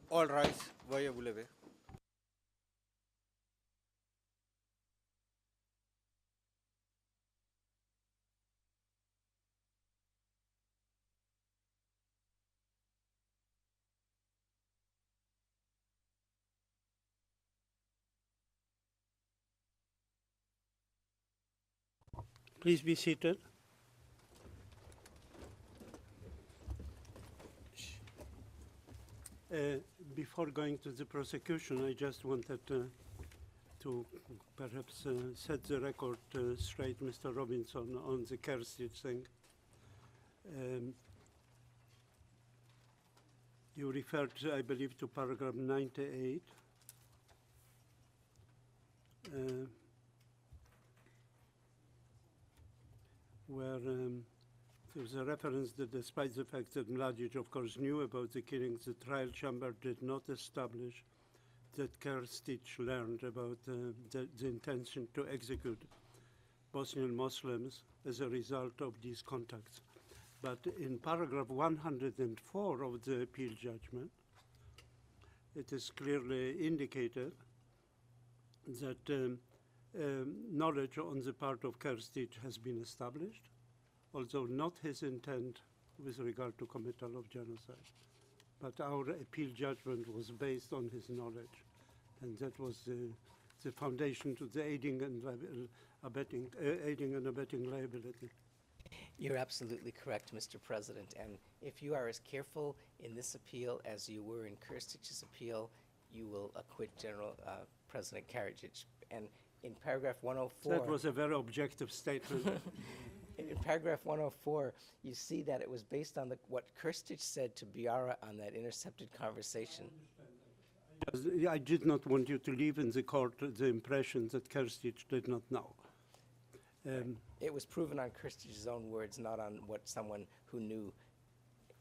All rise. Veuillez vous lever. Please be seated. Before going to the prosecution, I just wanted to perhaps set the record straight, Mr. Robinson, on the Karadžić thing. You referred, I believe, to paragraph 98. Where there was a reference that despite the fact that Mladic, of course, knew about the killings, the trial chamber did not establish that Karadžić learned about the intention to execute Bosnian Muslims as a result of these contacts. But in paragraph 104 of the appeal judgment, it is clearly indicated that knowledge on the part of Karadžić has been established, although not his intent with regard to committal of genocide. But our appeal judgment was based on his knowledge, and that was the foundation to the aiding and abetting liability. You're absolutely correct, Mr. President. And if you are as careful in this appeal as you were in Karadžić's appeal, you will acquit President Karadžić. And in paragraph 104... That was a very objective statement. In paragraph 104, you see that it was based on what Karadžić said to Biara on that intercepted conversation. I did not want you to leave in the court the impression that Karadžić did not know. It was proven on Karadžić's own words, not on what someone who knew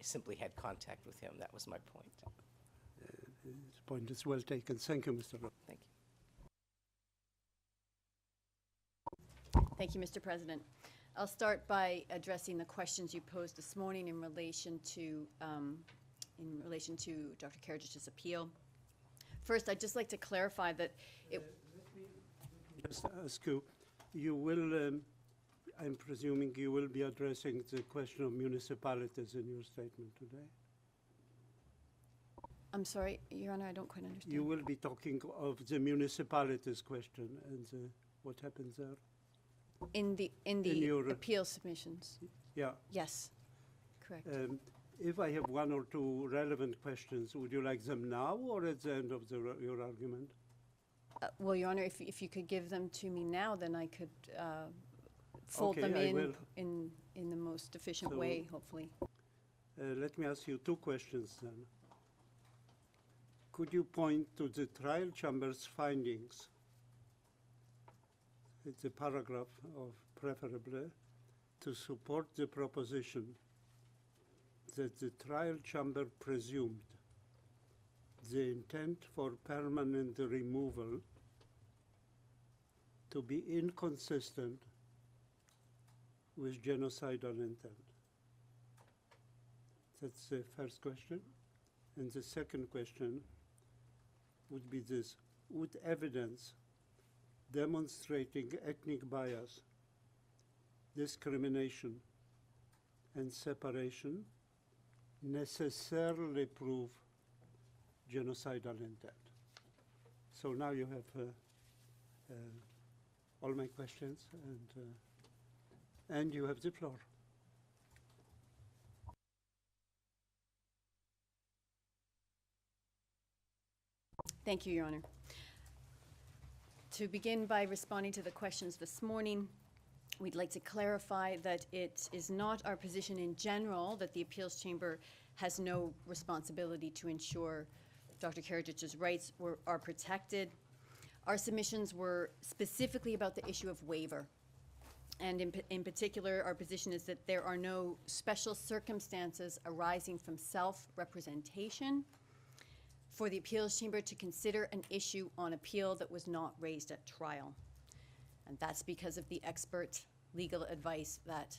simply had contact with him. That was my point. His point is well taken. Thank you, Mr. Rowe. Thank you. Thank you, Mr. President. I'll start by addressing the questions you posed this morning in relation to Dr. Karadžić's appeal. First, I'd just like to clarify that Just ask you, you will, I'm presuming you will be addressing the question of municipalities in your statement today? I'm sorry, Your Honor, I don't quite understand. You will be talking of the municipalities question and what happens there? In the your appeal submissions? Yeah. Yes, correct. If I have one or two relevant questions, would you like them now or at the end of your argument? Well, Your Honor, if you could give them to me now, then I could fold Okay, them in the most efficient So- way, hopefully. Let me ask you two questions then. Could you point to the trial chamber's findings? It's a paragraph of preferably to support the proposition that the trial chamber presumed the intent for permanent removal to be inconsistent with genocidal intent. That's the first question. And the second question would be this: would evidence demonstrating ethnic bias, discrimination, and separation necessarily prove genocidal intent? So now you have all my questions, and you have the floor. Thank you, Your Honor. To begin by responding to the questions this morning, we'd like to clarify that it is not our position in general that the appeals chamber has no responsibility to ensure Dr. Karadžić's rights are protected. Our submissions were specifically about the issue of waiver. And in particular, our position is that there are no special circumstances arising from self-representation for the appeals chamber to consider an issue on appeal that was not raised at trial. And that's because of the expert legal advice that,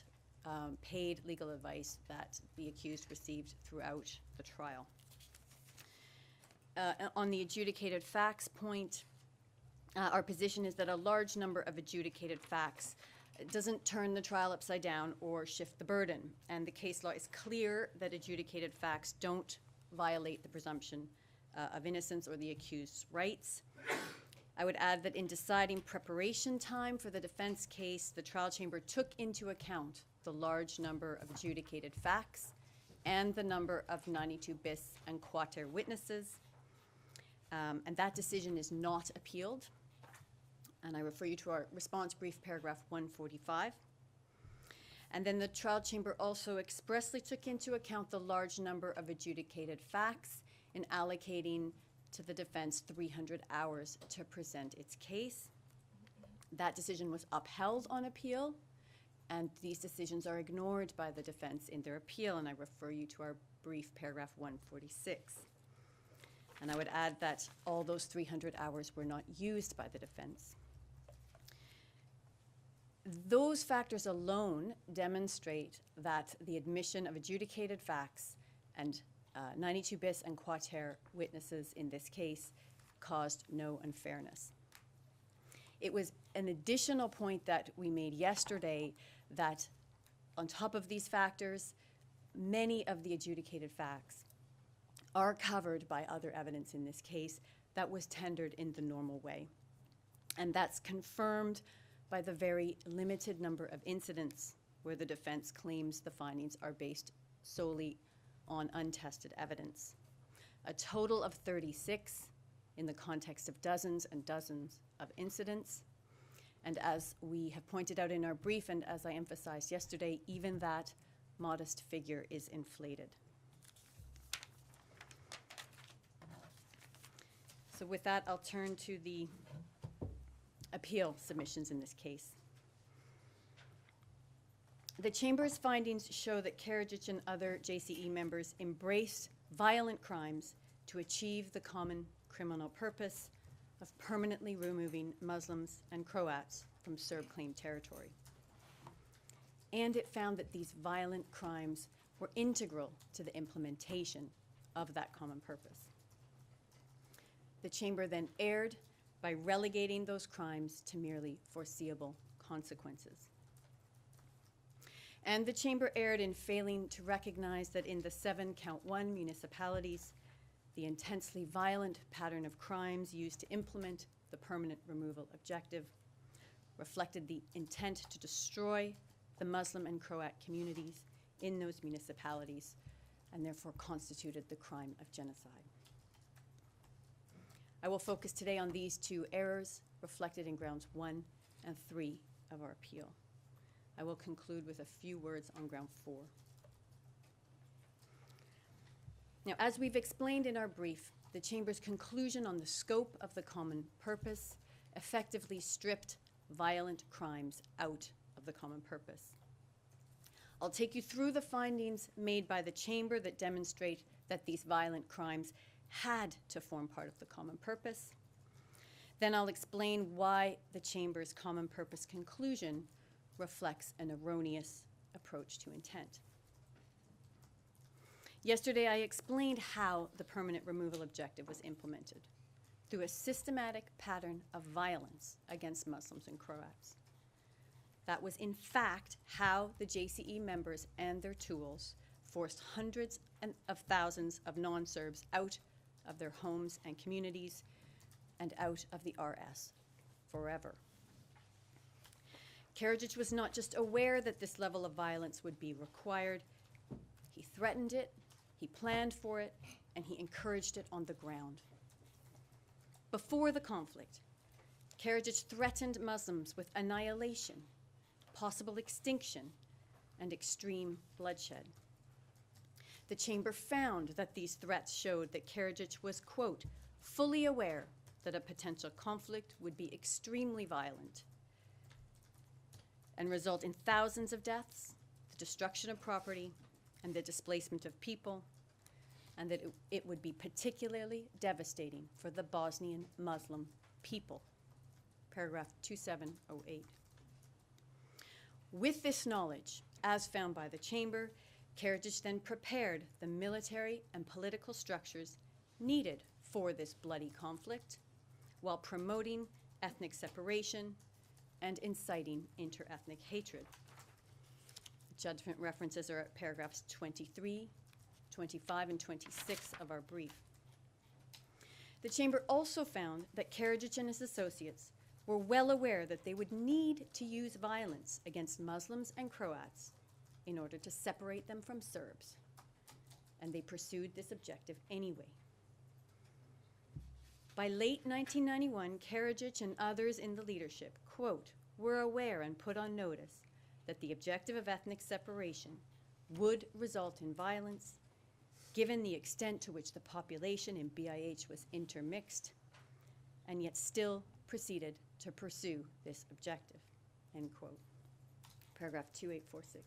paid legal advice that the accused received throughout the trial. on the adjudicated facts point, our position is that a large number of adjudicated facts doesn't turn the trial upside down or shift the burden. And the case law is clear that adjudicated facts don't violate the presumption of innocence or the accused's rights. I would add that in deciding preparation time for the defense case, the trial chamber took into account the large number of adjudicated facts and the number of 92 bis and quater witnesses. And that decision is not appealed. And I refer you to our response brief, paragraph 145. And then the trial chamber also expressly took into account the large number of adjudicated facts in allocating to the defense 300 hours to present its case. That decision was upheld on appeal, and these decisions are ignored by the defense in their appeal, and I refer you to our brief, paragraph 146. And I would add that all those 300 hours were not used by the defense. Those factors alone demonstrate that the admission of adjudicated facts and 92 bis and quater witnesses in this case caused no unfairness. It was an additional point that we made yesterday that on top of these factors, many of the adjudicated facts are covered by other evidence in this case that was tendered in the normal way. And that's confirmed by the very limited number of incidents where the defense claims the findings are based solely on untested evidence. A total of 36 in the context of dozens and dozens of incidents. And as we have pointed out in our brief and as I emphasized yesterday, even that modest figure is inflated. So with that, I'll turn to the appeal submissions in this case. The Chamber's findings show that Karadžić and other JCE members embraced violent crimes to achieve the common criminal purpose of permanently removing Muslims and Croats from Serb-claimed territory. And it found that these violent crimes were integral to the implementation of that common purpose. The Chamber then erred by relegating those crimes to merely foreseeable consequences. And the Chamber erred in failing to recognize that in the 7 count 1 municipalities, the intensely violent pattern of crimes used to implement the permanent removal objective reflected the intent to destroy the Muslim and Croat communities in those municipalities and therefore constituted the crime of genocide. I will focus today on these 2 errors reflected in grounds 1 and 3 of our appeal. I will conclude with a few words on ground 4. Now, as we've explained in our brief, the Chamber's conclusion on the scope of the common purpose effectively stripped violent crimes out of the common purpose. I'll take you through the findings made by the Chamber that demonstrate that these violent crimes had to form part of the common purpose. Then I'll explain why the Chamber's common purpose conclusion reflects an erroneous approach to intent. Yesterday, I explained how the permanent removal objective was implemented through a systematic pattern of violence against Muslims and Croats. That was, in fact, how the JCE members and their tools forced hundreds of thousands of non-Serbs out of their homes and communities and out of the RS forever. Karadžić was not just aware that this level of violence would be required, he threatened it, he planned for it, and he encouraged it on the ground. Before the conflict, Karadžić threatened Muslims with annihilation, possible extinction, and extreme bloodshed. The Chamber found that these threats showed that Karadžić was, quote, fully aware that a potential conflict would be extremely violent and result in thousands of deaths, the destruction of property, and the displacement of people, and that it would be particularly devastating for the Bosnian Muslim people. Paragraph 2708. With this knowledge, as found by the Chamber, Karadžić then prepared the military and political structures needed for this bloody conflict while promoting ethnic separation and inciting inter-ethnic hatred. The judgment references are at paragraphs 23, 25, and 26 of our brief. The Chamber also found that Karadžić and his associates were well aware that they would need to use violence against Muslims and Croats in order to separate them from Serbs, and they pursued this objective anyway. By late 1991, Karadžić and others in the leadership, quote, were aware and put on notice that the objective of ethnic separation would result in violence, given the extent to which the population in BiH was intermixed, and yet still proceeded to pursue this objective, end quote. Paragraph 2846.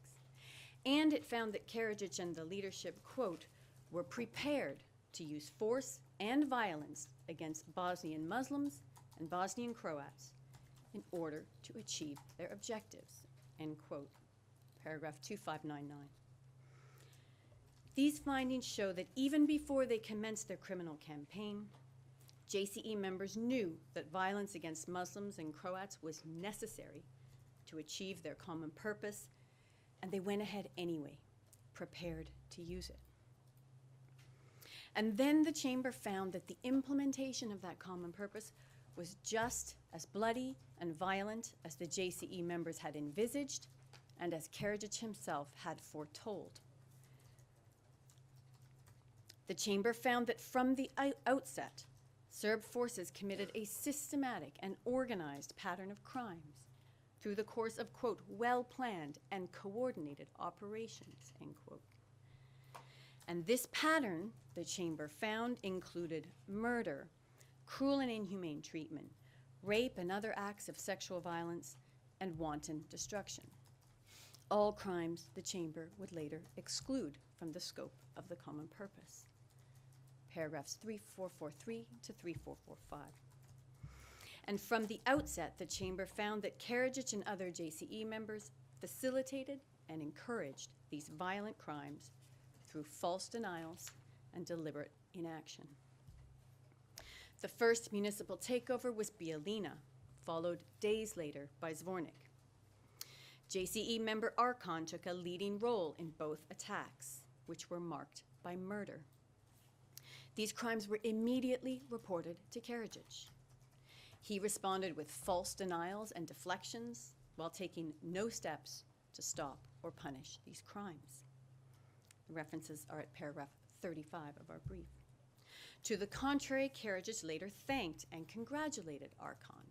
And it found that Karadžić and the leadership, quote, were prepared to use force and violence against Bosnian Muslims and Bosnian Croats in order to achieve their objectives, end quote. Paragraph 2599. These findings show that even before they commenced their criminal campaign, JCE members knew that violence against Muslims and Croats was necessary to achieve their common purpose, and they went ahead anyway, prepared to use it. And then the Chamber found that the implementation of that common purpose was just as bloody and violent as the JCE members had envisaged and as Karadžić himself had foretold. The Chamber found that from the outset, Serb forces committed a systematic and organized pattern of crimes through the course of, quote, well-planned and coordinated operations, end quote. And this pattern, the Chamber found, included murder, cruel and inhumane treatment, rape and other acts of sexual violence, and wanton destruction. All crimes the Chamber would later exclude from the scope of the common purpose. Paragraphs 3443 to 3445. And from the outset, the Chamber found that Karadžić and other JCE members facilitated and encouraged these violent crimes through false denials and deliberate inaction. The first municipal takeover was Bijeljina, followed days later by Zvornik. JCE member Arkan took a leading role in both attacks, which were marked by murder. These crimes were immediately reported to Karadžić. He responded with false denials and deflections while taking no steps to stop or punish these crimes. The references are at paragraph 35 of our brief. To the contrary, Karadžić later thanked and congratulated Arkan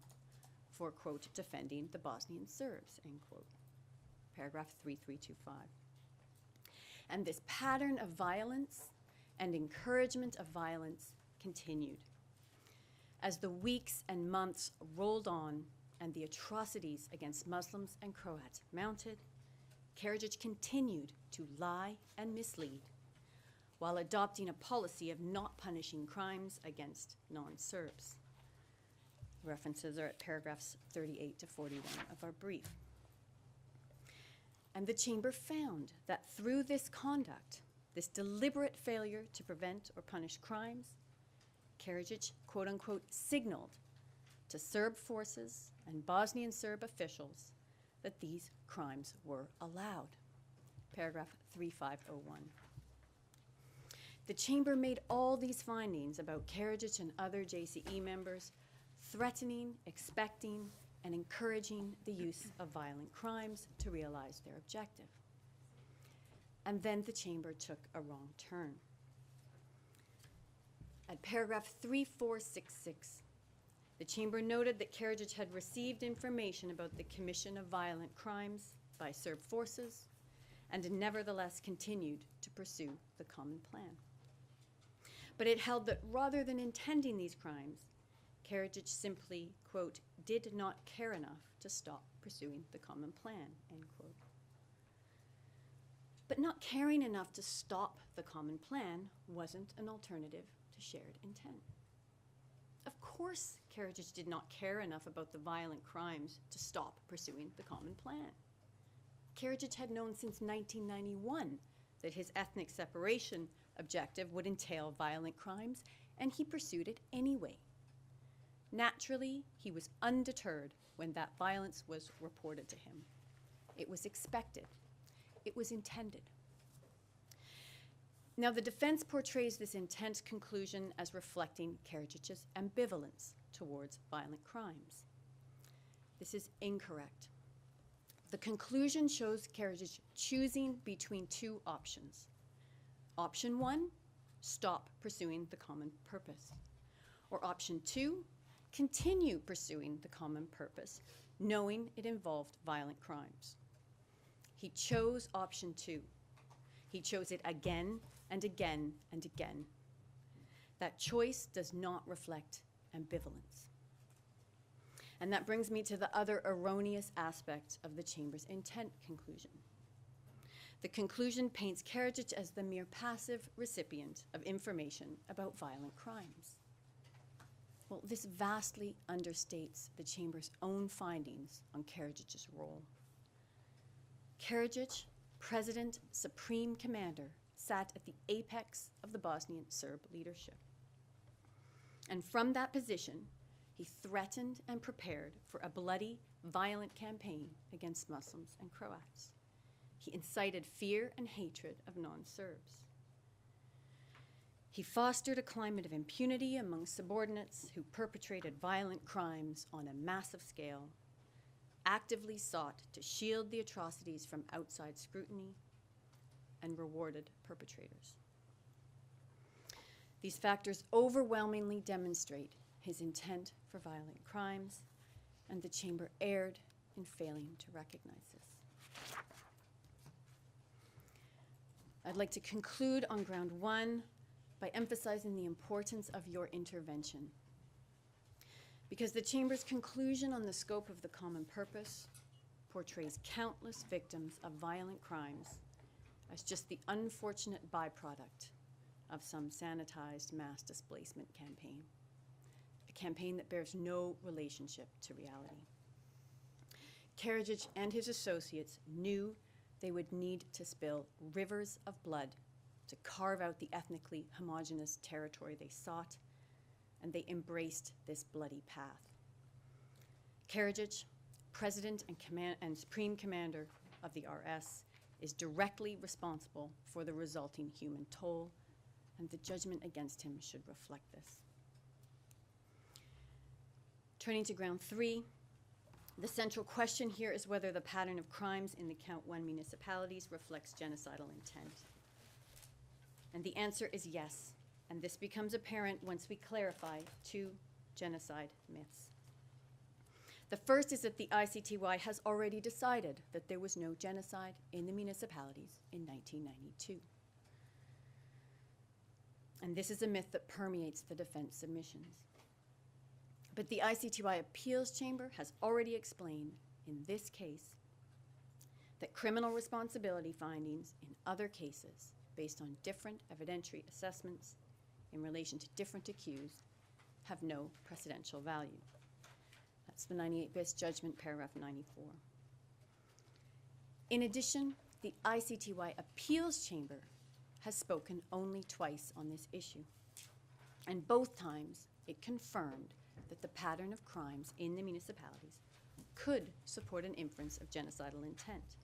for, quote, defending the Bosnian Serbs, end quote. Paragraph 3325. And this pattern of violence and encouragement of violence continued. As the weeks and months rolled on and the atrocities against Muslims and Croats mounted, Karadžić continued to lie and mislead while adopting a policy of not punishing crimes against non-Serbs. References are at paragraphs 38 to 41 of our brief. And the Chamber found that through this conduct, this deliberate failure to prevent or punish crimes, Karadžić, quote unquote, signaled to Serb forces and Bosnian Serb officials that these crimes were allowed. Paragraph 3501. The Chamber made all these findings about Karadžić and other JCE members, threatening, expecting, and encouraging the use of violent crimes to realize their objective. And then the Chamber took a wrong turn. At paragraph 3466, the Chamber noted that Karadžić had received information about the commission of violent crimes by Serb forces and nevertheless continued to pursue the common plan. But it held that rather than intending these crimes, Karadžić simply, quote, did not care enough to stop pursuing the common plan, end quote. But not caring enough to stop the common plan wasn't an alternative to shared intent. Of course, Karadžić did not care enough about the violent crimes to stop pursuing the common plan. Karadžić had known since 1991 that his ethnic separation objective would entail violent crimes and he pursued it anyway. Naturally, he was undeterred when that violence was reported to him. It was expected. It was intended. Now, the defense portrays this intent conclusion as reflecting Karadžić's ambivalence towards violent crimes. This is incorrect. The conclusion shows Karadžić choosing between two options. Option 1, stop pursuing the common purpose. Or option 2, continue pursuing the common purpose, knowing it involved violent crimes. He chose option 2. He chose it again and again and again. That choice does not reflect ambivalence. And that brings me to the other erroneous aspect of the Chamber's intent conclusion. The conclusion paints Karadžić as the mere passive recipient of information about violent crimes. Well, this vastly understates the Chamber's own findings on Karadžić's role. Karadžić, President, Supreme Commander, sat at the apex of the Bosnian Serb leadership. And from that position, he threatened and prepared for a bloody, violent campaign against Muslims and Croats. He incited fear and hatred of non-Serbs. He fostered a climate of impunity among subordinates who perpetrated violent crimes on a massive scale, actively sought to shield the atrocities from outside scrutiny, and rewarded perpetrators. These factors overwhelmingly demonstrate his intent for violent crimes, and the Chamber erred in failing to recognize this. I'd like to conclude on ground 1 by emphasizing the importance of your intervention. Because the Chamber's conclusion on the scope of the common purpose portrays countless victims of violent crimes as just the unfortunate byproduct of some sanitized mass displacement campaign, a campaign that bears no relationship to reality. Karadžić and his associates knew they would need to spill rivers of blood to carve out the ethnically homogeneous territory they sought, and they embraced this bloody path. Karadžić, President and Supreme Commander of the RS, is directly responsible for the resulting human toll, and the judgment against him should reflect this. Turning to ground 3, the central question here is whether the pattern of crimes in the Count 1 municipalities reflects genocidal intent. And the answer is yes, and this becomes apparent once we clarify 2 genocide myths. The first is that the ICTY has already decided that there was no genocide in the municipalities in 1992. And this is a myth that permeates the defense submissions. But the ICTY Appeals Chamber has already explained in this case that criminal responsibility findings in other cases based on different evidentiary assessments in relation to different accused have no precedential value. That's the 98 bis judgment, paragraph 94. In addition, the ICTY Appeals Chamber has spoken only twice on this issue, and both times it confirmed that the pattern of crimes in the municipalities could support an inference of genocidal intent.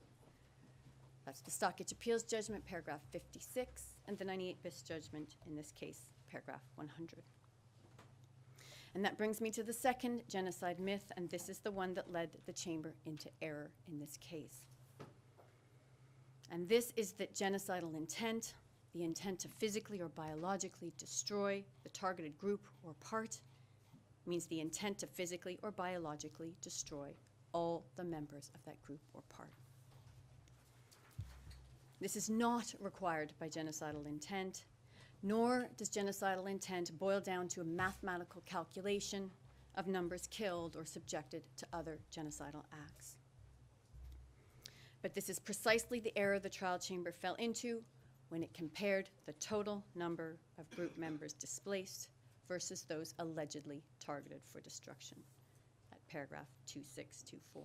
That's the Stockage Appeals Judgment, paragraph 56, and the 98 bis judgment, in this case, paragraph 100. And that brings me to the second genocide myth, and this is the one that led the Chamber into error in this case. And this is that genocidal intent, the intent to physically or biologically destroy the targeted group or part, means the intent to physically or biologically destroy all the members of that group or part. This is not required by genocidal intent, nor does genocidal intent boil down to a mathematical calculation of numbers killed or subjected to other genocidal acts. But this is precisely the error the trial chamber fell into when it compared the total number of group members displaced versus those allegedly targeted for destruction at paragraph 2624.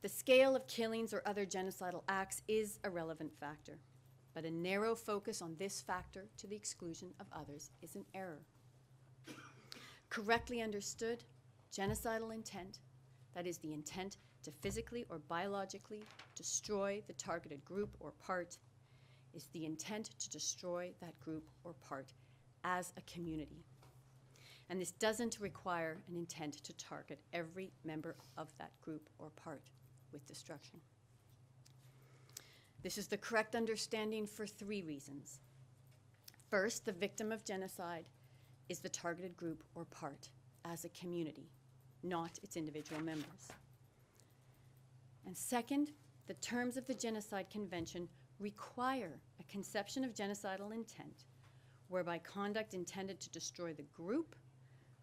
The scale of killings or other genocidal acts is a relevant factor. but a narrow focus on this factor to the exclusion of others is an error. Correctly understood, genocidal intent, that is the intent to physically or biologically destroy the targeted group or part, is the intent to destroy that group or part as a community. And this doesn't require an intent to target every member of that group or part with destruction. This is the correct understanding for 3 reasons. First, the victim of genocide is the targeted group or part as a community, not its individual members. And second, the terms of the Genocide Convention require a conception of genocidal intent whereby conduct intended to destroy the group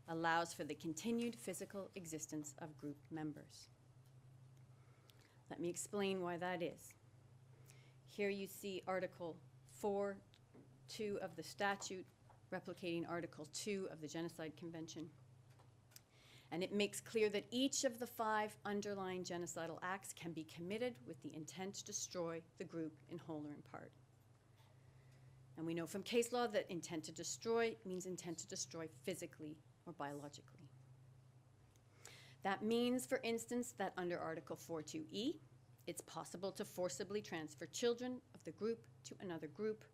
allows for the continued physical existence of group members. Let me explain why that is. Here you see Article 4(2) of the statute replicating Article 2 of the Genocide Convention. And it makes clear that each of the 5 underlying genocidal acts can be committed with the intent to destroy the group in whole or in part. And we know from case law that intent to destroy means intent to destroy physically or biologically. That means, for instance, that under Article 4(2)(e), it's possible to forcibly transfer children of the group to another group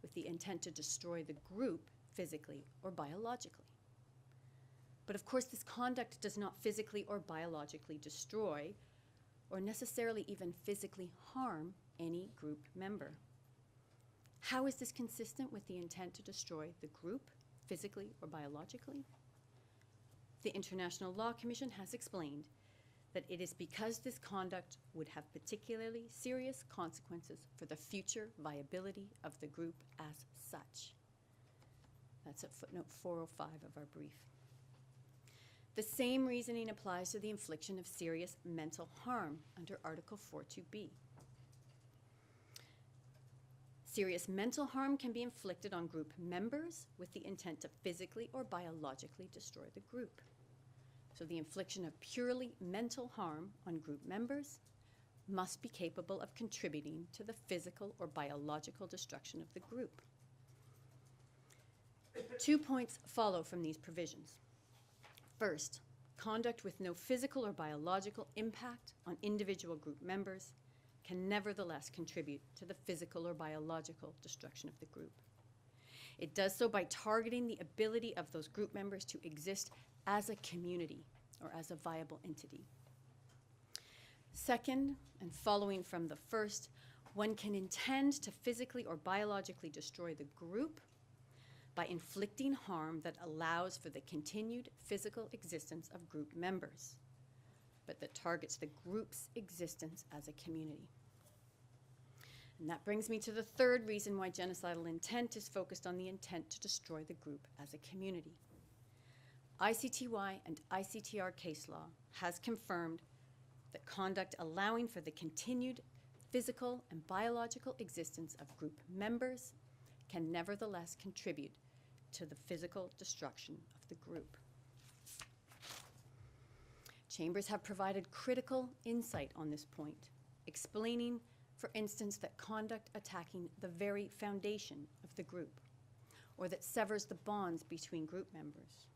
with the intent to destroy the group physically or biologically. But of course, this conduct does not physically or biologically destroy or necessarily even physically harm any group member. How is this consistent with the intent to destroy the group physically or biologically? The International Law Commission has explained that it is because this conduct would have particularly serious consequences for the future viability of the group as such. That's at footnote 405 of our brief. The same reasoning applies to the infliction of serious mental harm under Article 4(2)(b). Serious mental harm can be inflicted on group members with the intent to physically or biologically destroy the group. So the infliction of purely mental harm on group members must be capable of contributing to the physical or biological destruction of the group. 2 points follow from these provisions. First, conduct with no physical or biological impact on individual group members can nevertheless contribute to the physical or biological destruction of the group. It does so by targeting the ability of those group members to exist as a community or as a viable entity. Second, and following from the first, one can intend to physically or biologically destroy the group by inflicting harm that allows for the continued physical existence of group members, but that targets the group's existence as a community. And that brings me to the third reason why genocidal intent is focused on the intent to destroy the group as a community. ICTY and ICTR case law has confirmed that conduct allowing for the continued physical and biological existence of group members can nevertheless contribute to the physical destruction of the group. Chambers have provided critical insight on this point, explaining, for instance, that conduct attacking the very foundation of the group, or that severs the bonds between group members,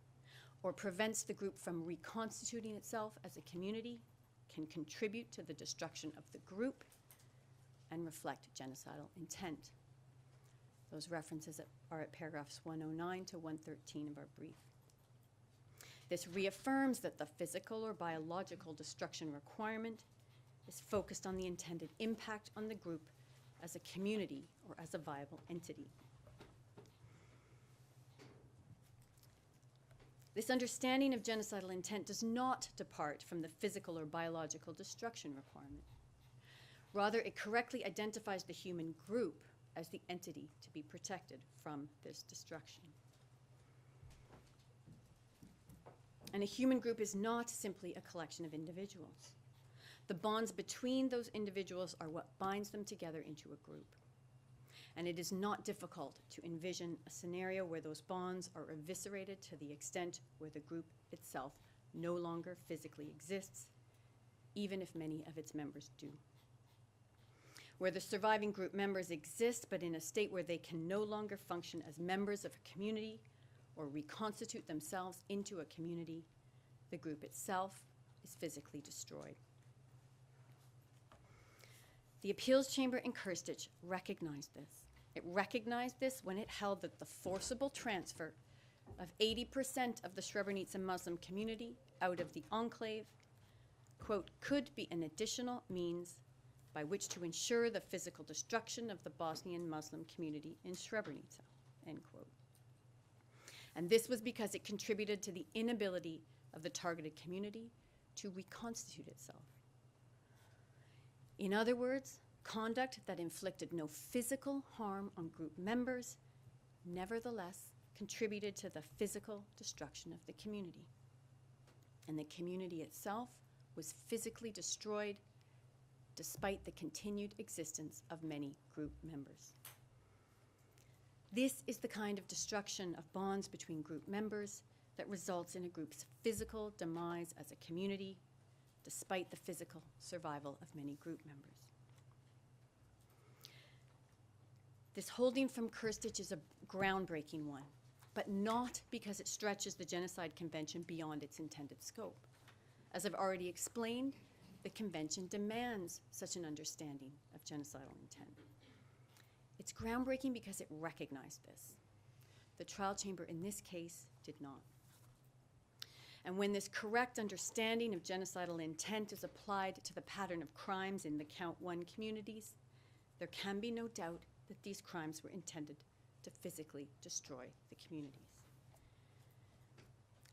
or prevents the group from reconstituting itself as a community can contribute to the destruction of the group and reflect genocidal intent. Those references are at paragraphs 109 to 113 of our brief. This reaffirms that the physical or biological destruction requirement is focused on the intended impact on the group as a community or as a viable entity. This understanding of genocidal intent does not depart from the physical or biological destruction requirement. Rather, it correctly identifies the human group as the entity to be protected from this destruction. And a human group is not simply a collection of individuals. The bonds between those individuals are what binds them together into a group. And it is not difficult to envision a scenario where those bonds are eviscerated to the extent where the group itself no longer physically exists, even if many of its members do. where the surviving group members exist but in a state where they can no longer function as members of a community or reconstitute themselves into a community, the group itself is physically destroyed. The appeals chamber in Karadžić recognized this. It recognized this when it held that the forcible transfer of 80% of the Srebrenica Muslim community out of the enclave, quote, could be an additional means by which to ensure the physical destruction of the Bosnian Muslim community in Srebrenica, end quote. And this was because it contributed to the inability of the targeted community to reconstitute itself. In other words, conduct that inflicted no physical harm on group members nevertheless contributed to the physical destruction of the community. And the community itself was physically destroyed despite the continued existence of many group members. This is the kind of destruction of bonds between group members that results in a group's physical demise as a community, despite the physical survival of many group members. This holding from Karadžić is a groundbreaking one, but not because it stretches the Genocide Convention beyond its intended scope. As I've already explained, the Convention demands such an understanding of genocidal intent. It's groundbreaking because it recognized this. The trial chamber in this case did not. And when this correct understanding of genocidal intent is applied to the pattern of crimes in the Count 1 communities, there can be no doubt that these crimes were intended to physically destroy the communities.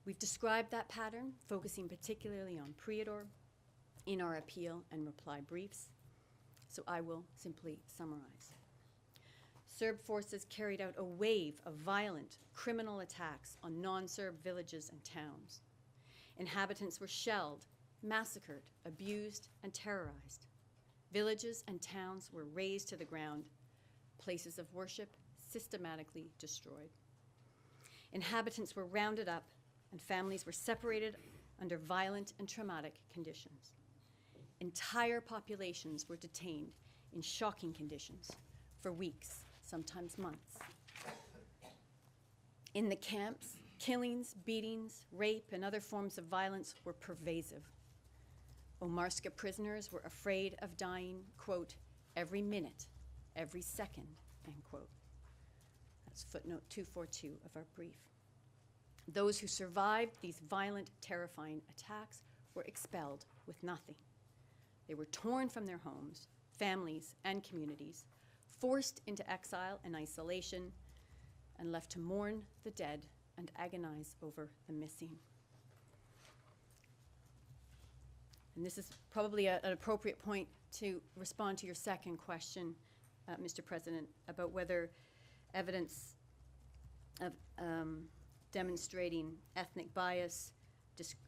We've described that pattern, focusing particularly on Prijedor, in our appeal and reply briefs, so I will simply summarize. Serb forces carried out a wave of violent criminal attacks on non-Serb villages and towns. Inhabitants were shelled, massacred, abused, and terrorized. Villages and towns were razed to the ground, places of worship systematically destroyed. Inhabitants were rounded up, and families were separated under violent and traumatic conditions. Entire populations were detained in shocking conditions for weeks, sometimes months. In the camps, killings, beatings, rape, and other forms of violence were pervasive. Omarska prisoners were afraid of dying, quote, every minute, every second, end quote. That's footnote 242 of our brief. Those who survived these violent, terrifying attacks were expelled with nothing. They were torn from their homes, families, and communities, forced into exile and isolation, and left to mourn the dead and agonize over the missing. And this is probably an appropriate point to respond to your second question, Mr. President, about whether evidence of demonstrating ethnic bias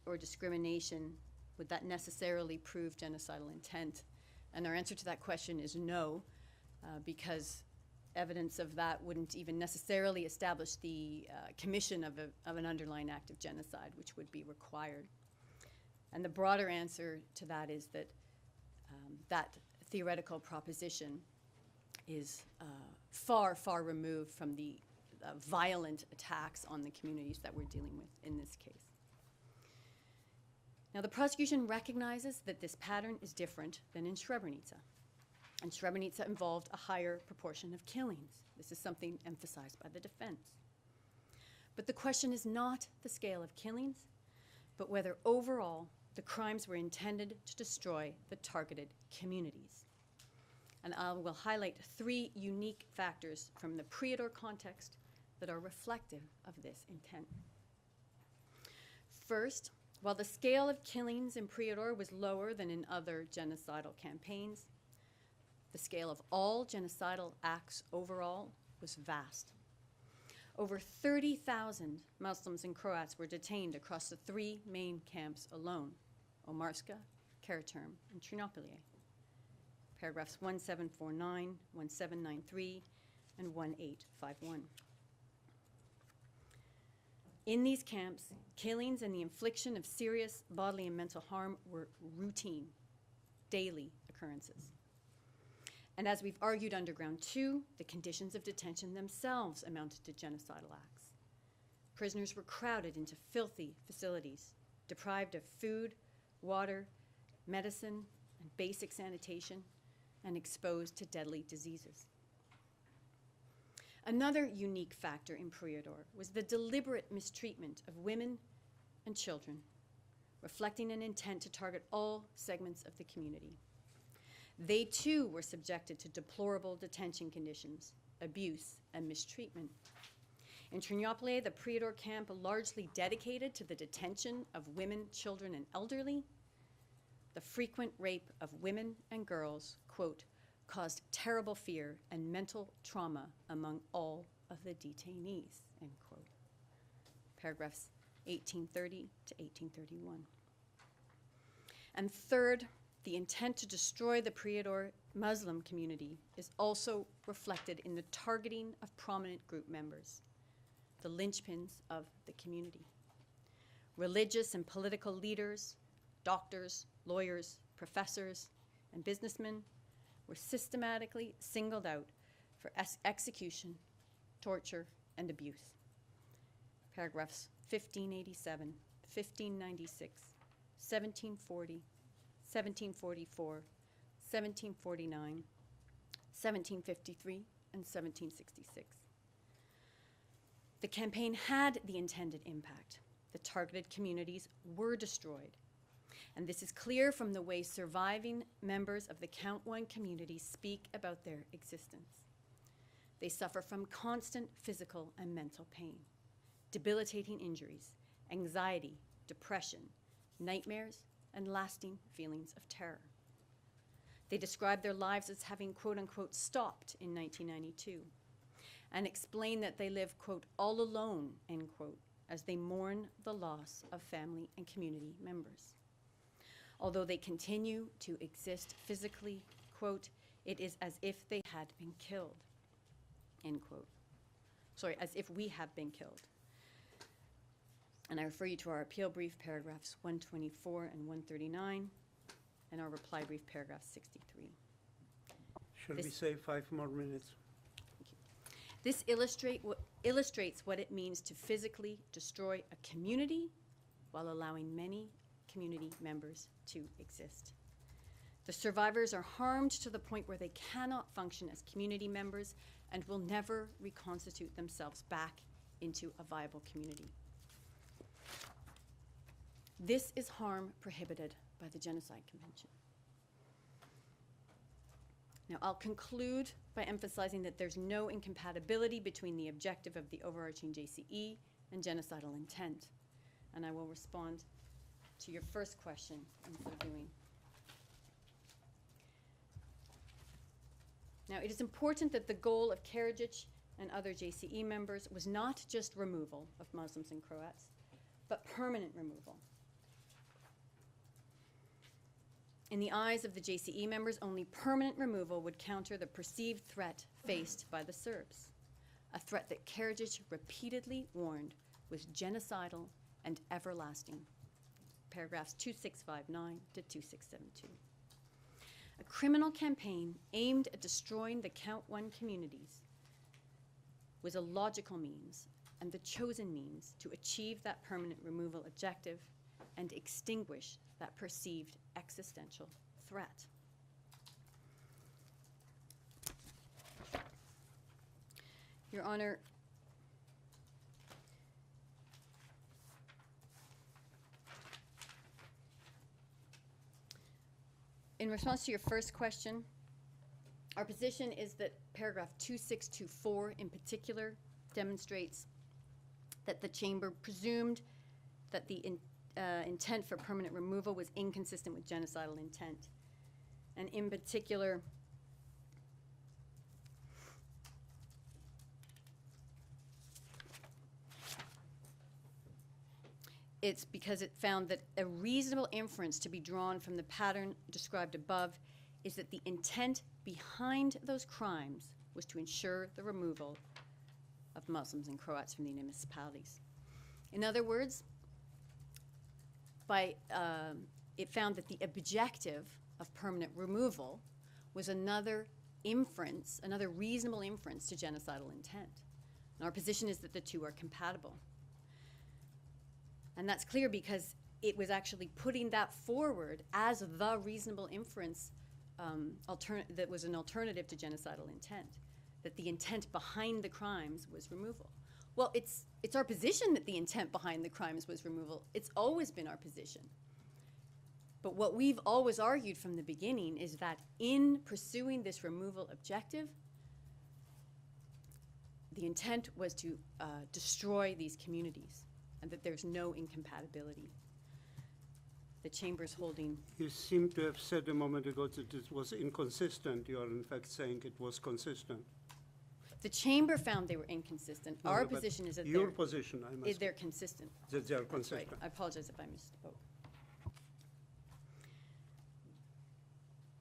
or discrimination, would that necessarily prove genocidal intent? And our answer to that question is no, because evidence of that wouldn't even necessarily establish the commission of an underlying act of genocide, which would be required. And the broader answer to that is that that theoretical proposition is far, far removed from the violent attacks on the communities that we're dealing with in this case. Now, the prosecution recognizes that this pattern is different than in Srebrenica. And Srebrenica involved a higher proportion of killings. This is something emphasized by the defense. But the question is not the scale of killings, but whether overall the crimes were intended to destroy the targeted communities. And I will highlight three unique factors from the Prijedor context that are reflective of this intent. First, while the scale of killings in Prijedor was lower than in other genocidal campaigns, the scale of all genocidal acts overall was vast. Over 30,000 Muslims and Croats were detained across the three main camps alone, Omarska, Karaterm, and Trinopolje. Paragraphs 1749, 1793, and 1851. In these camps, killings and the infliction of serious bodily and mental harm were routine, daily occurrences. And as we've argued underground too, the conditions of detention themselves amounted to genocidal acts. Prisoners were crowded into filthy facilities, deprived of food, water, medicine, and basic sanitation, and exposed to deadly diseases. Another unique factor in Prijedor was the deliberate mistreatment of women and children, reflecting an intent to target all segments of the community. They too were subjected to deplorable detention conditions, abuse, and mistreatment. In Ternopile, the Prijedor camp, largely dedicated to the detention of women, children, and elderly, the frequent rape of women and girls, quote, caused terrible fear and mental trauma among all of the detainees, end quote. Paragraphs 1830 to 1831. And third, the intent to destroy the Prijedor Muslim community is also reflected in the targeting of prominent group members, the linchpins of the community. Religious and political leaders, doctors, lawyers, professors, and businessmen were systematically singled out for execution, torture, and abuse. Paragraphs 1587, 1596, 1740, 1744, 1749, 1753, and 1766. The campaign had the intended impact. The targeted communities were destroyed. And this is clear from the way surviving members of the Count One community speak about their existence. They suffer from constant physical and mental pain, debilitating injuries, anxiety, depression, nightmares, and lasting feelings of terror. They describe their lives as having, quote unquote, stopped in 1992, and explain that they live, quote, all alone, end quote, as they mourn the loss of family and community members. Although they continue to exist physically, quote, it is as if they had been killed, end quote. Sorry, as if we have been killed. And I refer you to our appeal brief, paragraphs 124 and 139, and our reply brief, paragraph 63. Shall we say 5 more minutes? This illustrates what it means to physically destroy a community while allowing many community members to exist. The survivors are harmed to the point where they cannot function as community members and will never reconstitute themselves back into a viable community. This is harm prohibited by the Genocide Convention. Now, I'll conclude by emphasizing that there's no incompatibility between the objective of the overarching JCE and genocidal intent. And I will respond to your first question in so doing. Now, it is important that the goal of Karadžić and other JCE members was not just removal of Muslims and Croats, but permanent removal. In the eyes of the JCE members, only permanent removal would counter the perceived threat faced by the Serbs, a threat that Karadžić repeatedly warned was genocidal and everlasting. Paragraphs 2659 to 2672. A criminal campaign aimed at destroying the Count One communities was a logical means and the chosen means to achieve that permanent removal objective and extinguish that perceived existential threat. Your Honor, in response to your first question, our position is that paragraph 2624 in particular demonstrates that the Chamber presumed that the intent for permanent removal was inconsistent with genocidal intent. And in particular, it's because it found that a reasonable inference to be drawn from the pattern described above is that the intent behind those crimes was to ensure the removal of Muslims and Croats from the municipalities. In other words, it found that the objective of permanent removal was another inference, another reasonable inference to genocidal intent. And our position is that the two are compatible. And that's clear because it was actually putting that forward as the reasonable inference that was an alternative to genocidal intent, that the intent behind the crimes was removal. Well, it's our position that the intent behind the crimes was removal. It's always been our position. But what we've always argued from the beginning is that in pursuing this removal objective, the intent was to destroy these communities, and that there's no incompatibility. The Chamber's holding. You seem to have said a moment ago that it was inconsistent. You are in fact saying it was consistent. The Chamber found they were inconsistent. No, Our no, but position is that your position, I must they're consistent. that they are That's right. consistent. I apologize if I misspoke.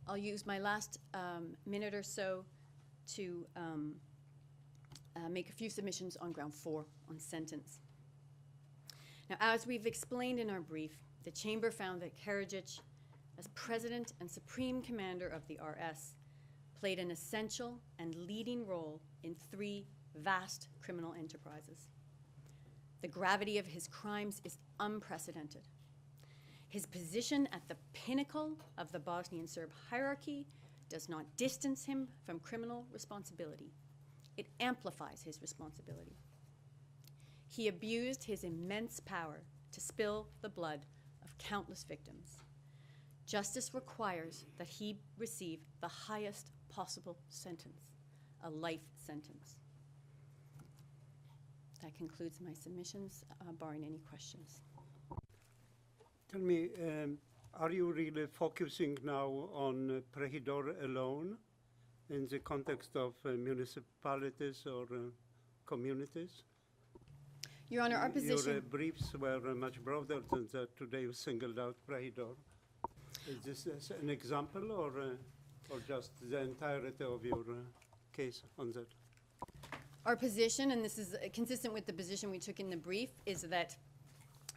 I'll use my last minute or so to make a few submissions on ground 4 on sentence. Now, as we've explained in our brief, the Chamber found that Karadžić, as President and Supreme Commander of the RS, played an essential and leading role in 3 vast criminal enterprises. The gravity of his crimes is unprecedented. His position at the pinnacle of the Bosnian Serb hierarchy does not distance him from criminal responsibility. It amplifies his responsibility. He abused his immense power to spill the blood of countless victims. Justice requires that he receive the highest possible sentence, a life sentence. That concludes my submissions, barring any questions. Tell me, are you really focusing now on Prehidor alone in the context of municipalities or communities? Your Honor, our position. Your briefs were much broader than that. Today you singled out Prehidor. Is this as an example or just the entirety of your case on that? Our position, and this is consistent with the position we took in the brief, is that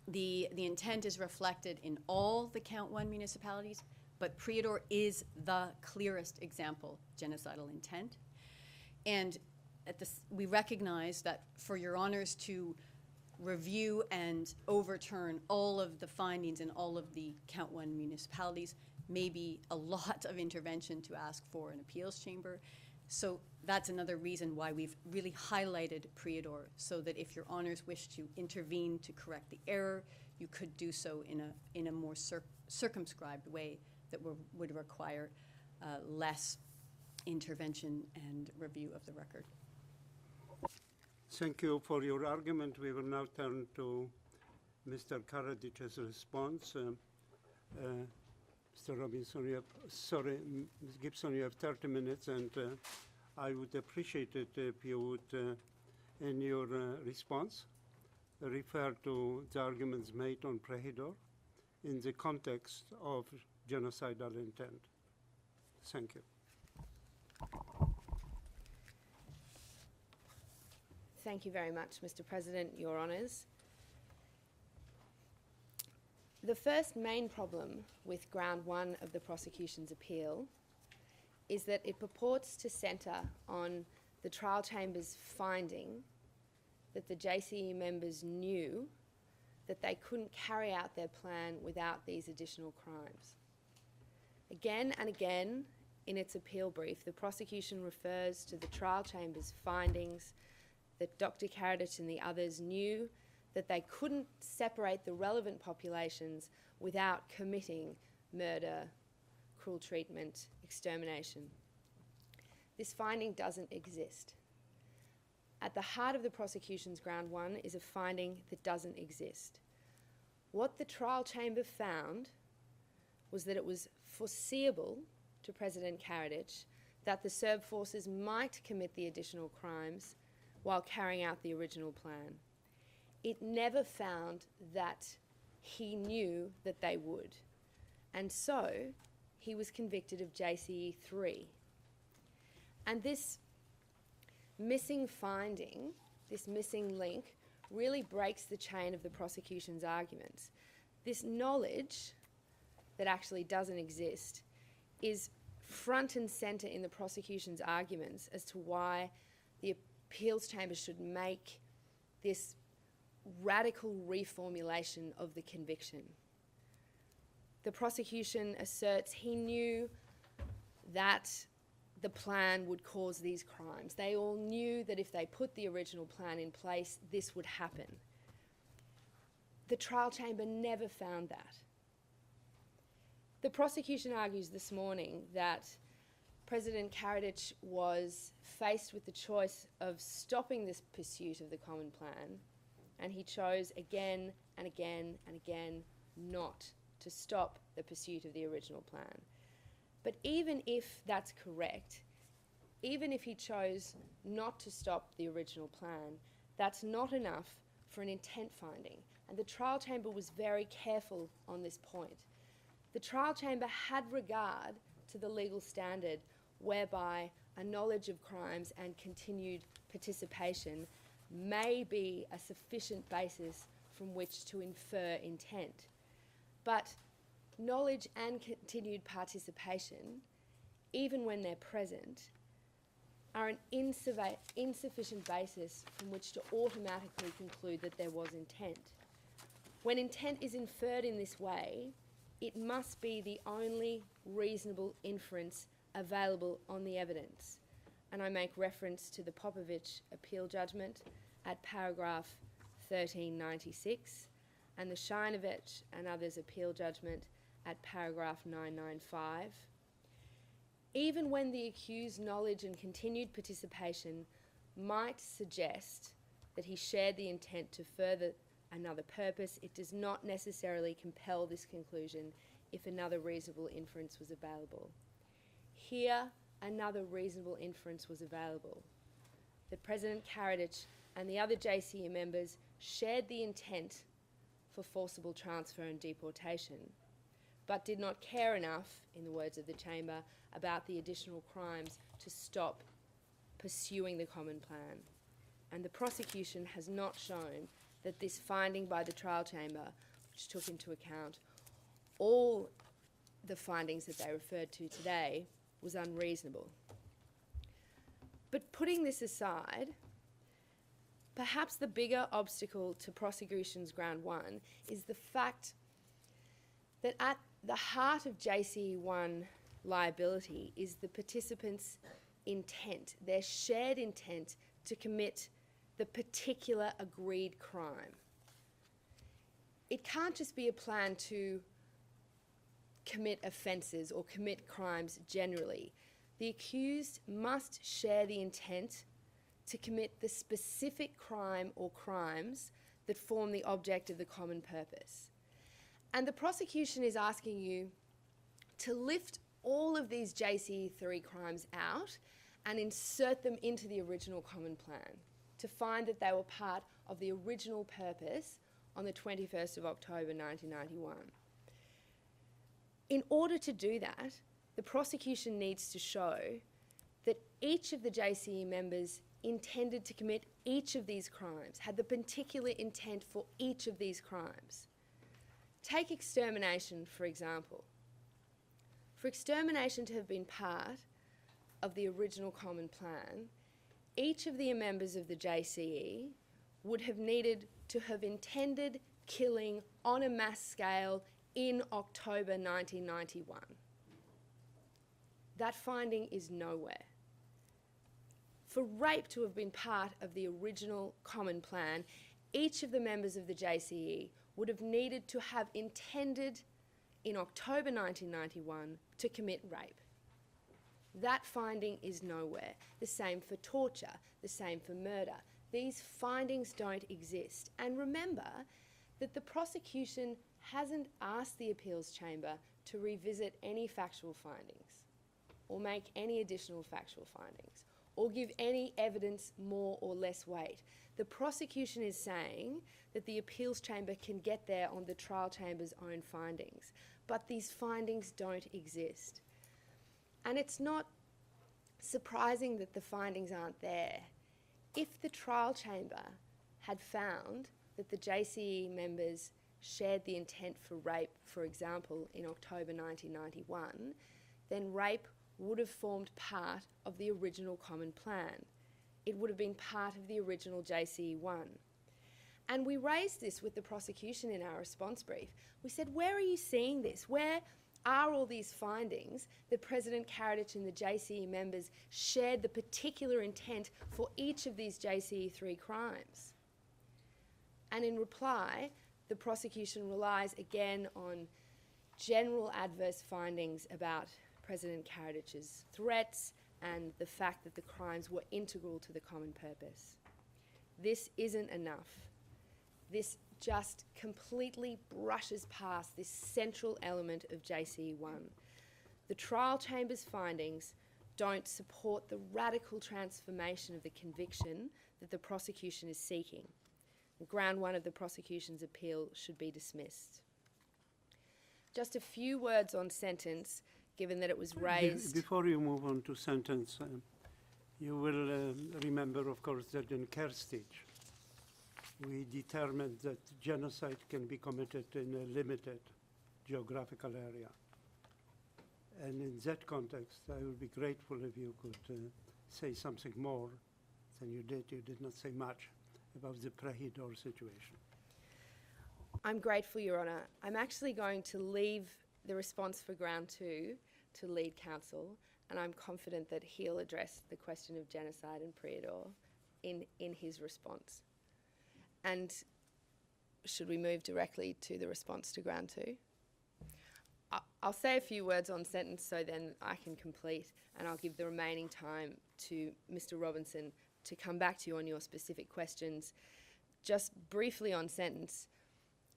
the intent is reflected in all the Count 1 municipalities, but Prijedor is the clearest example genocidal intent. And we recognize that for your honors to review and overturn all of the findings in all of the Count 1 municipalities may be a lot of intervention to ask for an appeals chamber. So that's another reason why we've really highlighted Prijedor, so that if your honors wish to intervene to correct the error, you could do so in a more circumscribed way that would require less intervention and review of the record. Thank you for your argument. We will now turn to Mr. Karadžić's response. Mr. Robinson, Ms. Gibson, you have 30 minutes, and I would appreciate it if you would, in your response, refer to the arguments made on Prehidor in the context of genocidal intent. Thank you. Thank you very much, Mr. President, Your Honours. The first main problem with ground 1 of the prosecution's appeal is that it purports to centre on the trial chamber's finding that the JCE members knew that they couldn't carry out their plan without these additional crimes. Again and again in its appeal brief, the prosecution refers to the trial chamber's findings that Dr. Karadžić and the others knew that they couldn't separate the relevant populations without committing murder, cruel treatment, extermination. This finding doesn't exist. At the heart of the prosecution's ground 1 is a finding that doesn't exist. What the trial chamber found was that it was foreseeable to President Karadžić that the Serb forces might commit the additional crimes while carrying out the original plan. It never found that he knew that they would. And so he was convicted of JCE 3. And this missing finding, this missing link, really breaks the chain of the prosecution's arguments. This knowledge that actually doesn't exist is front and centre in the prosecution's arguments as to why the appeals chamber should make this radical reformulation of the conviction. The prosecution asserts he knew that the plan would cause these crimes. They all knew that if they put the original plan in place, this would happen. The trial chamber never found that. The prosecution argues this morning that President Karadžić was faced with the choice of stopping this pursuit of the common plan, and he chose again and again and again not to stop the pursuit of the original plan. But even if that's correct, even if he chose not to stop the original plan, that's not enough for an intent finding. And the trial chamber was very careful on this point. The trial chamber had regard to the legal standard whereby a knowledge of crimes and continued participation may be a sufficient basis from which to infer intent. But knowledge and continued participation, even when they're present, are an insufficient basis from which to automatically conclude that there was intent. When intent is inferred in this way, it must be the only reasonable inference available on the evidence. And I make reference to the Popovich appeal judgment at paragraph 1396 and the Shinovich and others appeal judgment at paragraph 995. Even when the accused's knowledge and continued participation might suggest that he shared the intent to further another purpose, it does not necessarily compel this conclusion if another reasonable inference was available. Here, another reasonable inference was available, that President Karadžić and the other JCE members shared the intent for forcible transfer and deportation, but did not care enough, in the words of the chamber, about the additional crimes to stop pursuing the common plan. And the prosecution has not shown that this finding by the trial chamber, which took into account all the findings that they referred to today, was unreasonable. But putting this aside, perhaps the bigger obstacle to prosecution's ground one is the fact that at the heart of JCE1 liability is the participants' intent, their shared intent to commit the particular agreed crime. It can't just be a plan to commit offences or commit crimes generally. The accused must share the intent to commit the specific crime or crimes that form the object of the common purpose. And the prosecution is asking you to lift all of these JCE3 crimes out and insert them into the original common plan to find that they were part of the original purpose on the 21st of October 1991. In order to do that, the prosecution needs to show that each of the JCE members intended to commit each of these crimes, had the particular intent for each of these crimes. Take extermination, for example. For extermination to have been part of the original common plan, each of the members of the JCE would have needed to have intended killing on a mass scale in October 1991. That finding is nowhere. For rape to have been part of the original common plan, each of the members of the JCE would have needed to have intended in October 1991 to commit rape. That finding is nowhere. The same for torture, the same for murder. These findings don't exist. And remember that the prosecution hasn't asked the appeals chamber to revisit any factual findings or make any additional factual findings or give any evidence more or less weight. The prosecution is saying that the appeals chamber can get there on the trial chamber's own findings, but these findings don't exist. And it's not surprising that the findings aren't there. If the trial chamber had found that the JCE members shared the intent for rape, for example, in October 1991, then rape would have formed part of the original common plan. It would have been part of the original JCE1. And we raised this with the prosecution in our response brief. We said, where are you seeing this? Where are all these findings that President Karadžić and the JCE members shared the particular intent for each of these JCE3 crimes? And in reply, the prosecution relies again on general adverse findings about President Karadžić's threats and the fact that the crimes were integral to the common purpose. This isn't enough. This just completely brushes past this central element of JCE1. The trial chamber's findings don't support the radical transformation of the conviction that the prosecution is seeking. Ground one of the prosecution's appeal should be dismissed. Just a few words on sentence, given that it was raised. Before you move on to sentence, you will remember, of course, that in Karadžić, we determined that genocide can be committed in a limited geographical area. And in that context, I would be grateful if you could say something more than you did. You did not say much about the Prahidor situation. I'm grateful, Your Honour. I'm actually going to leave the response for ground two to lead counsel, and I'm confident that he'll address the question of genocide and Prahidor in his response. And should we move directly to the response to ground two? I'll say a few words on sentence so then I can complete, and I'll give the remaining time to Mr. Robinson to come back to you on your specific questions. Just briefly on sentence,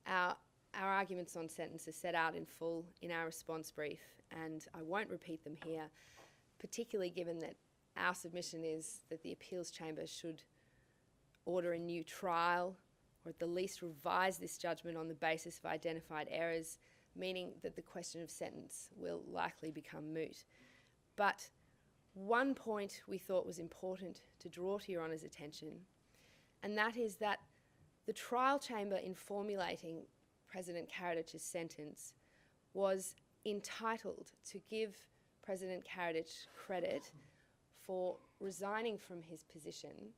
our arguments on sentence are set out in full in our response brief, and I won't repeat them here, particularly given that our submission is that the appeals chamber should order a new trial, or at the least revise this judgment on the basis of identified errors, meaning that the question of sentence will likely become moot. But one point we thought was important to draw to Your Honour's attention, and that is that the trial chamber, in formulating President Karadžić's sentence, was entitled to give President Karadžić credit for resigning from his position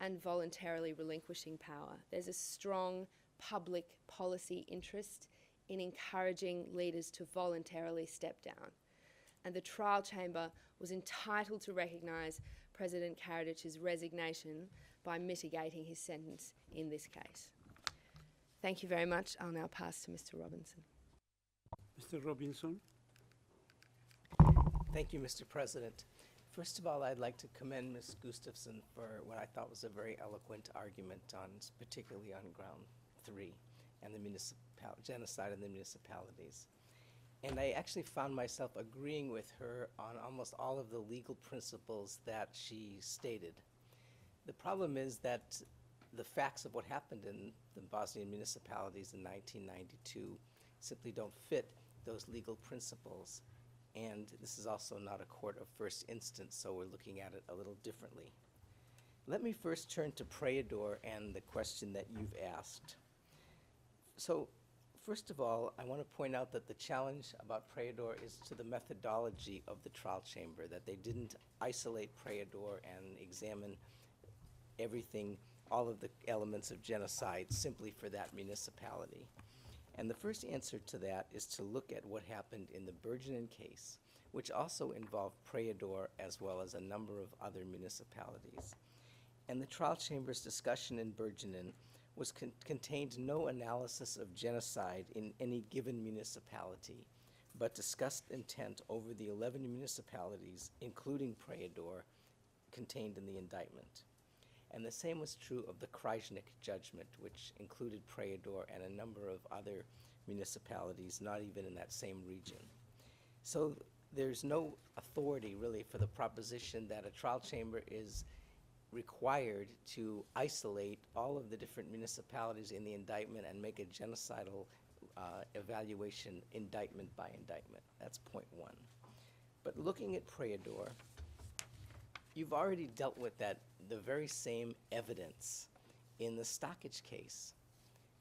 and voluntarily relinquishing power. There's a strong public policy interest in encouraging leaders to voluntarily step down. And the trial chamber was entitled to recognise President Karadžić's resignation by mitigating his sentence in this case. Thank you very much. I'll now pass to Mr. Robinson. Mr. Robinson? Thank you, Mr. President. First of all, I'd like to commend Ms. Gustafson for what I thought was a very eloquent argument on, particularly on ground 3 and the genocide in the municipalities. And I actually found myself agreeing with her on almost all of the legal principles that she stated. The problem is that the facts of what happened in the Bosnian municipalities in 1992 simply don't fit those legal principles. And this is also not a court of first instance, so we're looking at it a little differently. Let me first turn to Prahidor and the question that you've asked. So, first of all, I want to point out that the challenge about Prahidor is to the methodology of the trial chamber, that they didn't isolate Prahidor and examine everything, all of the elements of genocide simply for that municipality. And the first answer to that is to look at what happened in the Berginen case, which also involved Prahidor as well as a number of other municipalities. And the trial chamber's discussion in Berginen contained no analysis of genocide in any given municipality, but discussed intent over the 11 municipalities, including Prahidor, contained in the indictment. And the same was true of the Karadžić judgment, which included Prahidor and a number of other municipalities, not even in that same region. So there's no authority really for the proposition that a trial chamber is required to isolate all of the different municipalities in the indictment and make a genocidal evaluation indictment by indictment. That's point one. But looking at Prahidor, you've already dealt with the very same evidence in the Stockage case.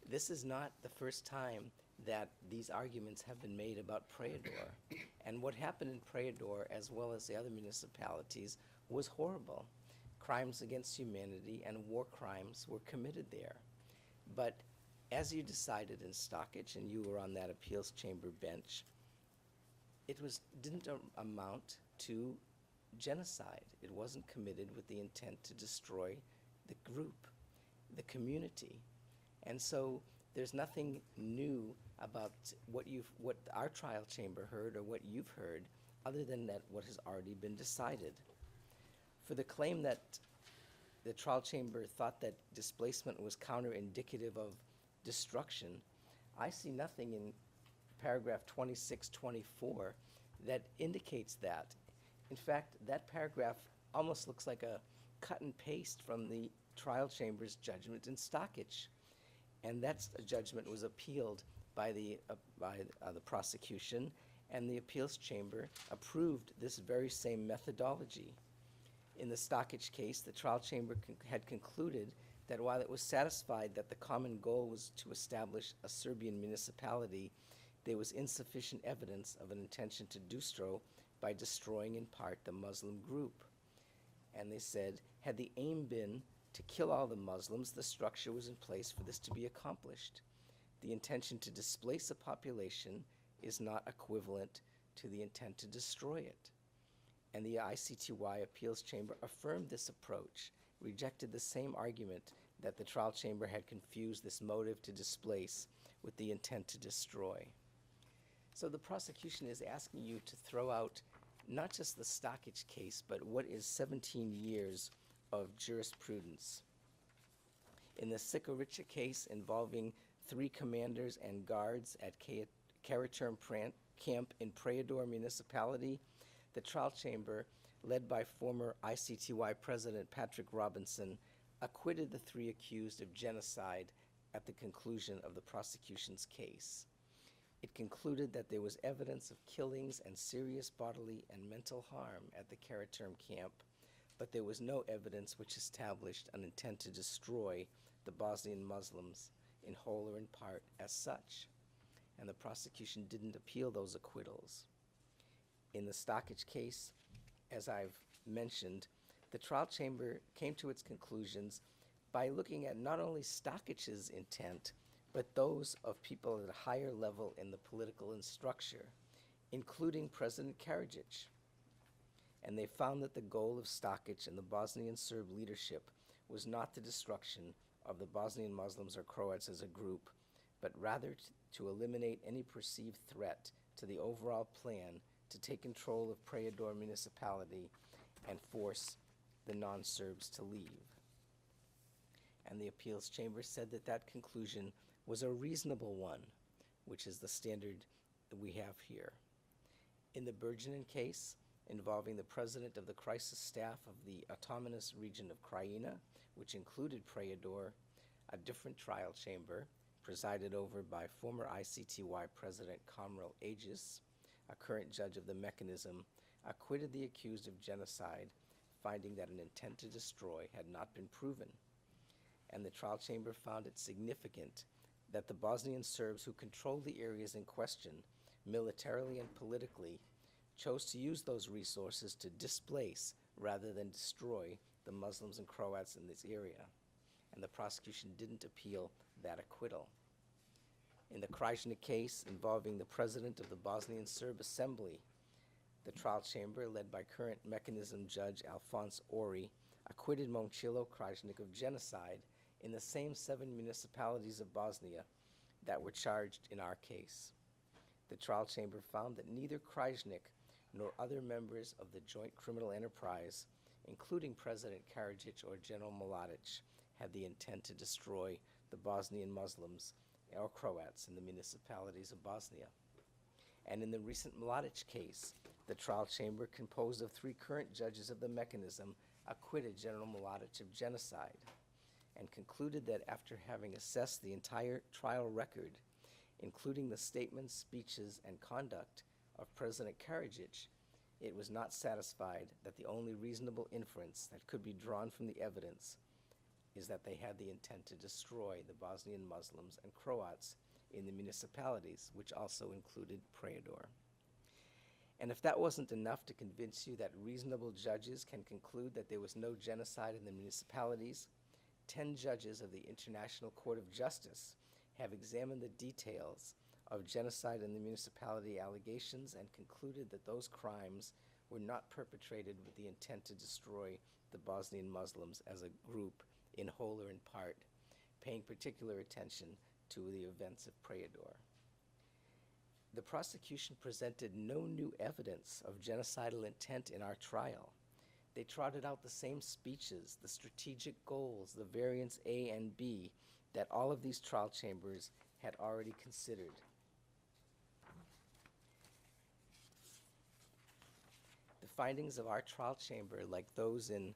This is not the first time that these arguments have been made about Prijedor. And what happened in Prijedor, as well as the other municipalities, was horrible. Crimes against humanity and war crimes were committed there. But as you decided in Stockage, and you were on that appeals chamber bench, it didn't amount to genocide. It wasn't committed with the intent to destroy the group, the community. And so there's nothing new about what our trial chamber heard or what you've heard, other than that what has already been decided. For the claim that the trial chamber thought that displacement was counterindicative of destruction, I see nothing in paragraph 2624 that indicates that. In fact, that paragraph almost looks like a cut and paste from the trial chamber's judgment in Stockage. And that judgment was appealed by the prosecution, and the appeals chamber approved this very same methodology. In the Stockage case, the trial chamber had concluded that while it was satisfied that the common goal was to establish a Serbian municipality, there was insufficient evidence of an intention to do so by destroying in part the Muslim group. And they said, had the aim been to kill all the Muslims, the structure was in place for this to be accomplished. The intention to displace a population is not equivalent to the intent to destroy it. And the ICTY appeals chamber affirmed this approach, rejected the same argument that the trial chamber had confused this motive to displace with the intent to destroy. So the prosecution is asking you to throw out not just the Stockage case, but what is 17 years of jurisprudence. In the Sikorica case involving 3 commanders and guards at Karadžić camp in Prijedor municipality, the trial chamber, led by former ICTY President Patrick Robinson, acquitted the 3 accused of genocide at the conclusion of the prosecution's case. It concluded that there was evidence of killings and serious bodily and mental harm at the Karadžić camp, but there was no evidence which established an intent to destroy the Bosnian Muslims in whole or in part as such. And the prosecution didn't appeal those acquittals. In the Stockage case, as I've mentioned, the trial chamber came to its conclusions by looking at not only Stockage's intent, but those of people at a higher level in the political structure, including President Karadžić. And they found that the goal of Stockage and the Bosnian Serb leadership was not the destruction of the Bosnian Muslims or Croats as a group, but rather to eliminate any perceived threat to the overall plan to take control of Prijedor municipality and force the non-Serbs to leave. And the appeals chamber said that that conclusion was a reasonable one, which is the standard that we have here. In the Berginen case, involving the president of the crisis staff of the autonomous region of Krajina, which included Prijedor, a different trial chamber, presided over by former ICTY President Komrel Aegis, a current judge of the mechanism, acquitted the accused of genocide, finding that an intent to destroy had not been proven. And the trial chamber found it significant that the Bosnian Serbs who controlled the areas in question, militarily and politically, chose to use those resources to displace rather than destroy the Muslims and Croats in this area. And the prosecution didn't appeal that acquittal. In the Krajina case involving the president of the Bosnian Serb Assembly, the trial chamber, led by current mechanism judge Alphonse Ori, acquitted Momcilo Krajnik of genocide in the same 7 municipalities of Bosnia that were charged in our case. The trial chamber found that neither Krajnik nor other members of the joint criminal enterprise, including President Karadžić or General Mladić, had the intent to destroy the Bosnian Muslims or Croats in the municipalities of Bosnia. And in the recent Mladić case, the trial chamber, composed of 3 current judges of the mechanism, acquitted General Mladić of genocide and concluded that after having assessed the entire trial record, including the statements, speeches, and conduct of President Karadžić, it was not satisfied that the only reasonable inference that could be drawn from the evidence is that they had the intent to destroy the Bosnian Muslims and Croats in the municipalities, which also included Prayador. And if that wasn't enough to convince you that reasonable judges can conclude that there was no genocide in the municipalities, 10 judges of the International Court of Justice have examined the details of genocide in the municipality allegations and concluded that those crimes were not perpetrated with the intent to destroy the Bosnian Muslims as a group in whole or in part, paying particular attention to the events of Prayador. The prosecution presented no new evidence of genocidal intent in our trial. They trotted out the same speeches, the strategic goals, the variants A and B that all of these trial chambers had already considered. The findings of our trial chamber, like those in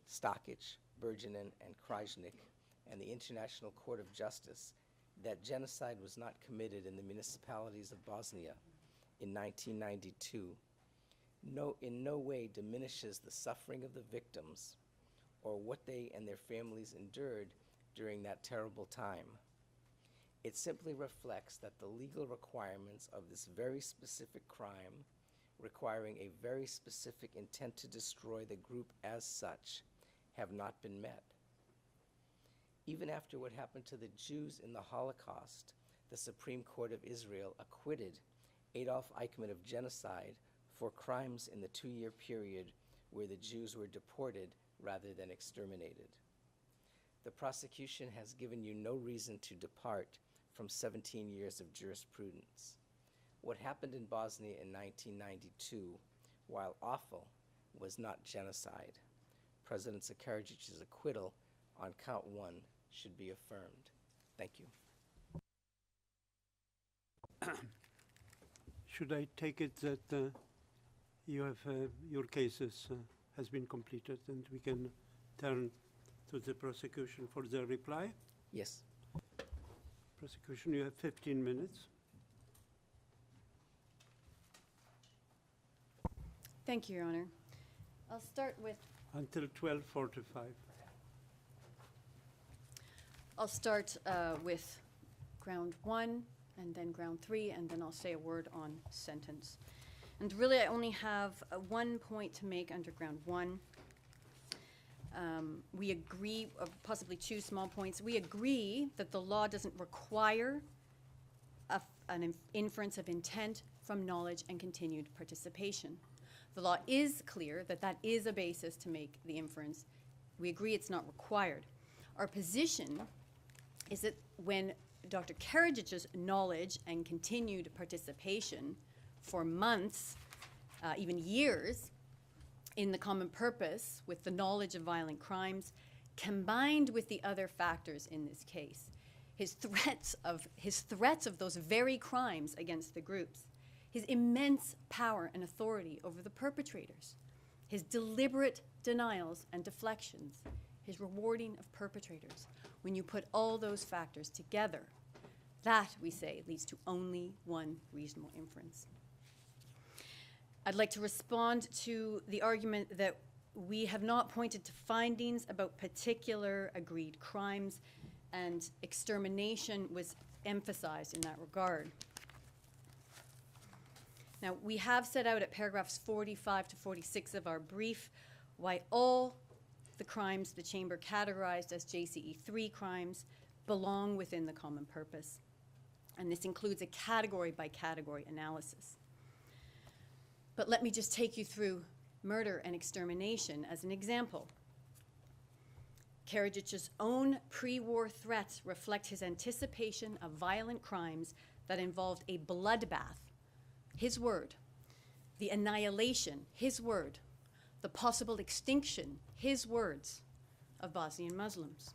Stakic, Berginen, and Krajnik, and the International Court of Justice, that genocide was not committed in the municipalities of Bosnia in 1992, in no way diminishes the suffering of the victims or what they and their families endured during that terrible time. It simply reflects that the legal requirements of this very specific crime, requiring a very specific intent to destroy the group as such, have not been met. Even after what happened to the Jews in the Holocaust, the Supreme Court of Israel acquitted Adolf Eichmann of genocide for crimes in the 2-year period where the Jews were deported rather than exterminated. The prosecution has given you no reason to depart from 17 years of jurisprudence. What happened in Bosnia in 1992, while awful, was not genocide. President Karadžić's acquittal on count 1 should be affirmed. Thank you. Should I take it that you have your case has been completed and we can turn to the prosecution for their reply? Yes. Prosecution, you have 15 minutes. Thank you, Your Honor. I'll start with Until 12:45. I'll start with ground 1 and then ground 3, and then I'll say a word on sentence. And really, I only have one point to make under ground 1. We agree, possibly 2 small points. We agree that the law doesn't require an inference of intent from knowledge and continued participation. The law is clear that that is a basis to make the inference. We agree it's not required. Our position is that when Dr. Karadžić's knowledge and continued participation for months, even years, in the common purpose with the knowledge of violent crimes, combined with the other factors in this case, his threats of those very crimes against the groups, his immense power and authority over the perpetrators, his deliberate denials and deflections, his rewarding of perpetrators. When you put all those factors together, that, we say, leads to only one reasonable inference. I'd like to respond to the argument that we have not pointed to findings about particular agreed crimes, and extermination was emphasized in that regard. Now, we have set out at paragraphs 45 to 46 of our brief why all the crimes the Chamber categorized as JCE 3 crimes belong within the common purpose. And this includes a category-by-category analysis. But let me just take you through murder and extermination as an example. Karadžić's own pre-war threats reflect his anticipation of violent crimes that involved a bloodbath, his word, the annihilation, his word, the possible extinction, his words, of Bosnian Muslims.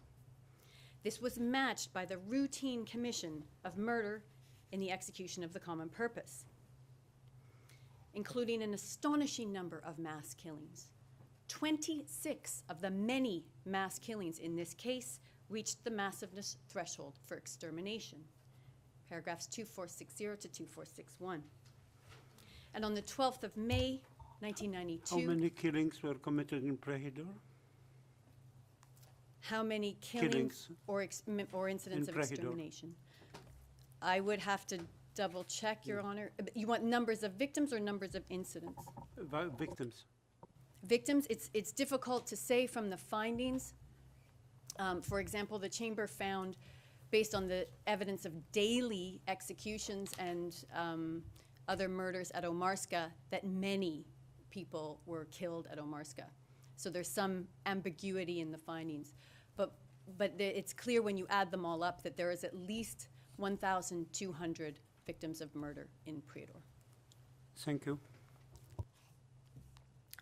This was matched by the routine commission of murder in the execution of the common purpose, including an astonishing number of mass killings. 26 of the many mass killings in this case reached the massiveness threshold for extermination, paragraphs 2460 to 2461. And on the 12th of May, 1992... How many killings were committed in Prahidor? How many killings or incidents of extermination? I would have to double check, Your Honor. You want numbers of victims or numbers of incidents? Victims. Victims, it's difficult to say from the findings. For example, the chamber found, based on the evidence of daily executions and other murders at Omarska, that many people were killed at Omarska. So there's some ambiguity in the findings. But it's clear when you add them all up that there is at least 1,200 victims of murder in Prijedor. Thank you.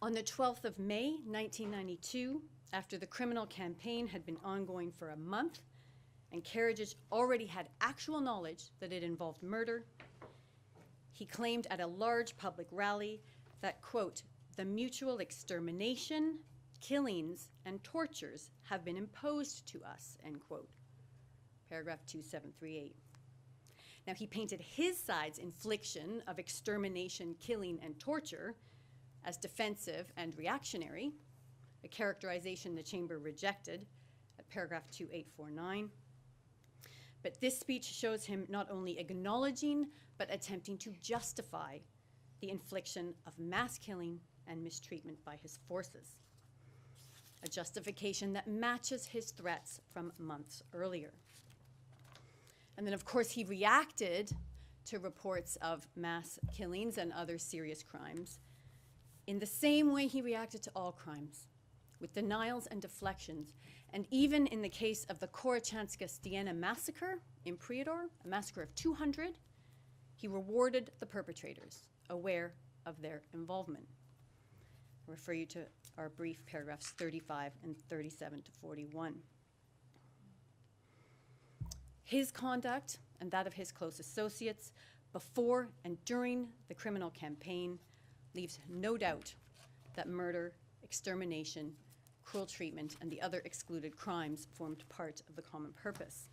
On the 12th of May, 1992, after the criminal campaign had been ongoing for a month, and Karadžić already had actual knowledge that it involved murder, he claimed at a large public rally that, quote, the mutual extermination, killings, and tortures have been imposed to us, end quote. Paragraph 2738. Now, he painted his side's infliction of extermination, killing, and torture as defensive and reactionary, a characterization the chamber rejected at paragraph 2849. But this speech shows him not only acknowledging, but attempting to justify the infliction of mass killing and mistreatment by his forces, a justification that matches his threats from months earlier. And then, of course, he reacted to reports of mass killings and other serious crimes in the same way he reacted to all crimes, with denials and deflections. And even in the case of the Korochanska Stiena massacre in Prijedor, a massacre of 200, he rewarded the perpetrators, aware of their involvement. I refer you to our brief paragraphs 35 and 37 to 41. His conduct and that of his close associates before and during the criminal campaign leaves no doubt that murder, extermination, cruel treatment, and the other excluded crimes formed part of the common purpose.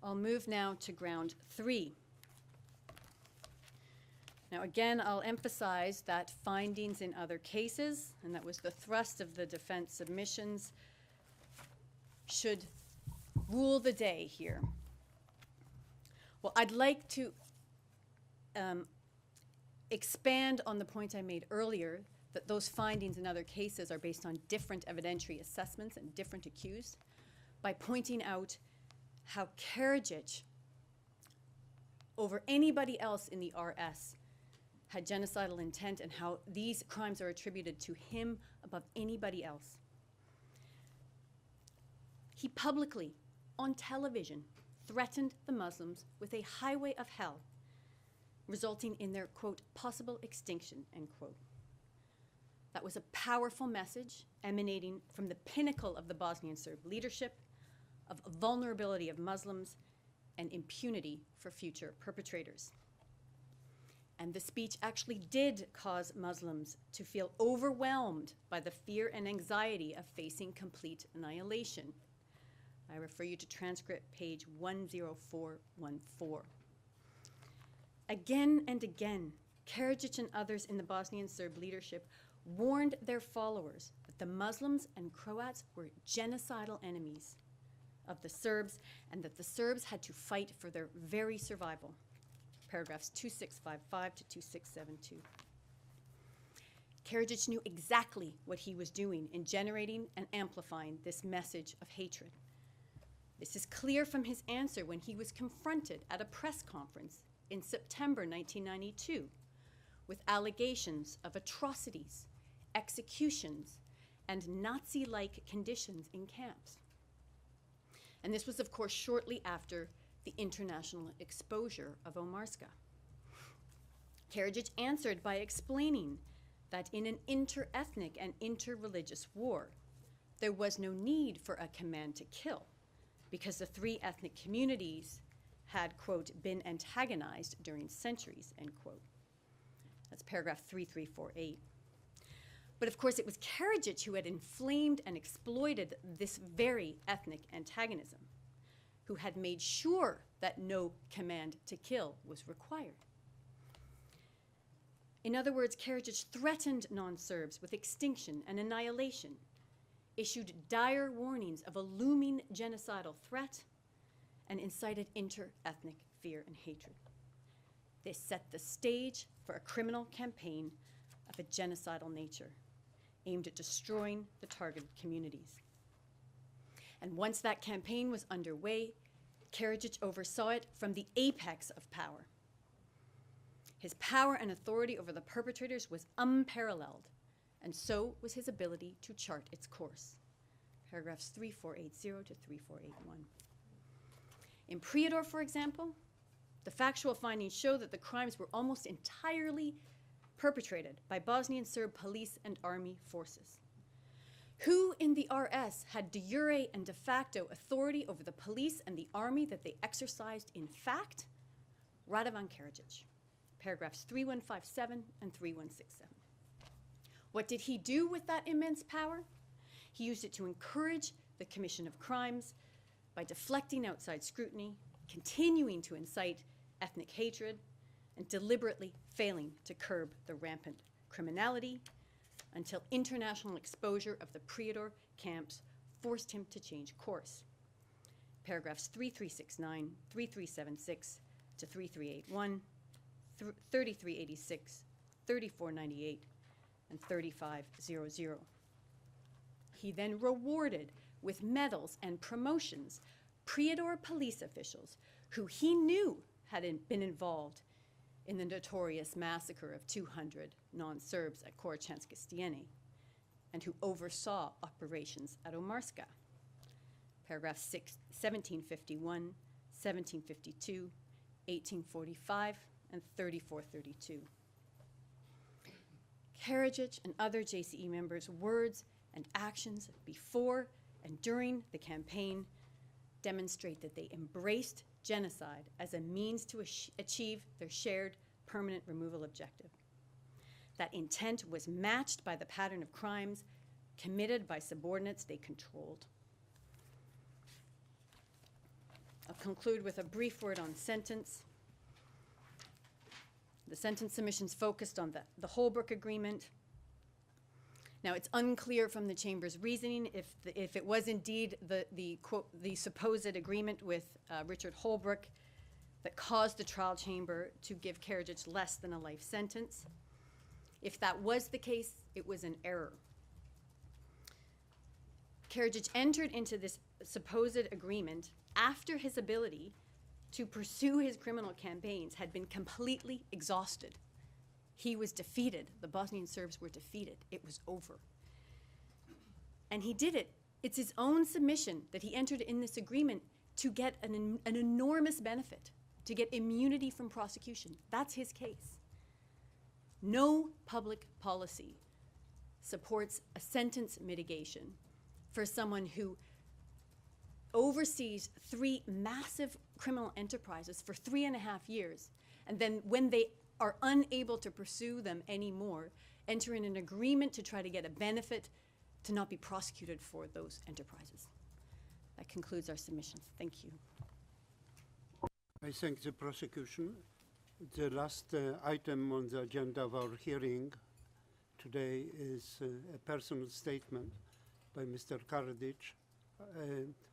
I'll move now to ground 3. Now again, I'll emphasize that findings in other cases, and that was the thrust of the defense submissions, should rule the day here. Well, I'd like to expand on the point I made earlier, that those findings in other cases are based on different evidentiary assessments and different accused, by pointing out how Karadžić, over anybody else in the RS, had genocidal intent, and how these crimes are attributed to him above anybody else. He publicly, on television, threatened the Muslims with a highway of hell, resulting in their, quote, possible extinction, end quote. That was a powerful message emanating from the pinnacle of the Bosnian Serb leadership, of vulnerability of Muslims, and impunity for future perpetrators. And the speech actually did cause Muslims to feel overwhelmed by the fear and anxiety of facing complete annihilation. I refer you to transcript page 10414. Again and again, Karadžić and others in the Bosnian Serb leadership warned their followers that the Muslims and Croats were genocidal enemies of the Serbs, and that the Serbs had to fight for their very survival. Paragraphs 2655 to 2672. Karadžić knew exactly what he was doing in generating and amplifying this message of hatred. This is clear from his answer when he was confronted at a press conference in September 1992 with allegations of atrocities, executions, and Nazi-like conditions in camps. And this was, of course, shortly after the international exposure of Omarska. Karadžić answered by explaining that in an inter-ethnic and inter-religious war, there was no need for a command to kill, because the three ethnic communities had, quote, been antagonized during centuries, end quote. That's paragraph 3348. But of course, it was Karadžić who had inflamed and exploited this very ethnic antagonism, who had made sure that no command to kill was required. In other words, Karadžić threatened non-Serbs with extinction and annihilation, issued dire warnings of a looming genocidal threat, and incited inter-ethnic fear and hatred. They set the stage for a criminal campaign of a genocidal nature aimed at destroying the targeted communities. And once that campaign was underway, Karadžić oversaw it from the apex of power. His power and authority over the perpetrators was unparalleled, and so was his ability to chart its course. Paragraphs 3480 to 3481. In Prijedor, for example, the factual findings show that the crimes were almost entirely perpetrated by Bosnian Serb police and army forces. Who in the RS had de jure and de facto authority over the police and the army that they exercised in fact? Radovan Karadžić, paragraphs 3157 and 3167. What did he do with that immense power? He used it to encourage the commission of crimes by deflecting outside scrutiny, continuing to incite ethnic hatred, and deliberately failing to curb the rampant criminality until international exposure of the Prijedor camps forced him to change course. Paragraphs 3369, 3376 to 3381, 3386, 3498, and 3500. He then rewarded with medals and promotions Prijedor police officials who he knew had been involved in the notorious massacre of 200 non-Serbs at Koračanske Stijene, and who oversaw operations at Omarska. Paragraphs 1751, 1752, 1845, and 3432. Karadžić and other JCE members' words and actions before and during the campaign demonstrate that they embraced genocide as a means to achieve their shared permanent removal objective. That intent was matched by the pattern of crimes committed by subordinates they controlled. I'll conclude with a brief word on sentence. The sentence submissions focused on the Holbrooke Agreement. Now, it's unclear from the Chamber's reasoning if it was indeed the supposed agreement with Richard Holbrooke that caused the trial chamber to give Karadžić less than a life sentence. If that was the case, it was an error. Karadžić entered into this supposed agreement after his ability to pursue his criminal campaigns had been completely exhausted. He was defeated. The Bosnian Serbs were defeated. It was over. And he did it. It's his own submission that he entered in this agreement to get an enormous benefit, to get immunity from prosecution. That's his case. No public policy supports a sentence mitigation for someone who oversees 3 massive criminal enterprises for 3.5 years, and then when they are unable to pursue them anymore, enter in an agreement to try to get a benefit to not be prosecuted for those enterprises. That concludes our submissions. Thank you. I thank the prosecution. The last item on the agenda of our hearing today is a personal statement by Mr. Karadžić.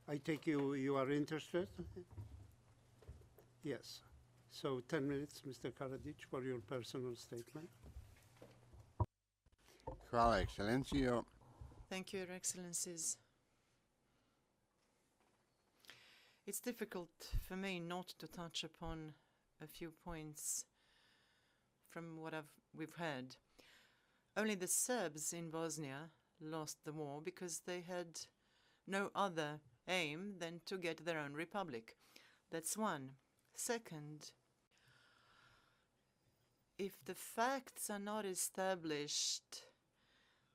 I take you are interested? Yes. So 10 minutes, Mr. Karadžić, for your personal statement. Hvala, Ekscelencijo. Thank you, Your Excellencies. It's difficult for me not to touch upon a few points from what we've heard. Only the Serbs in Bosnia lost the war because they had no other aim than to get their own republic. That's one. Second, if the facts are not established,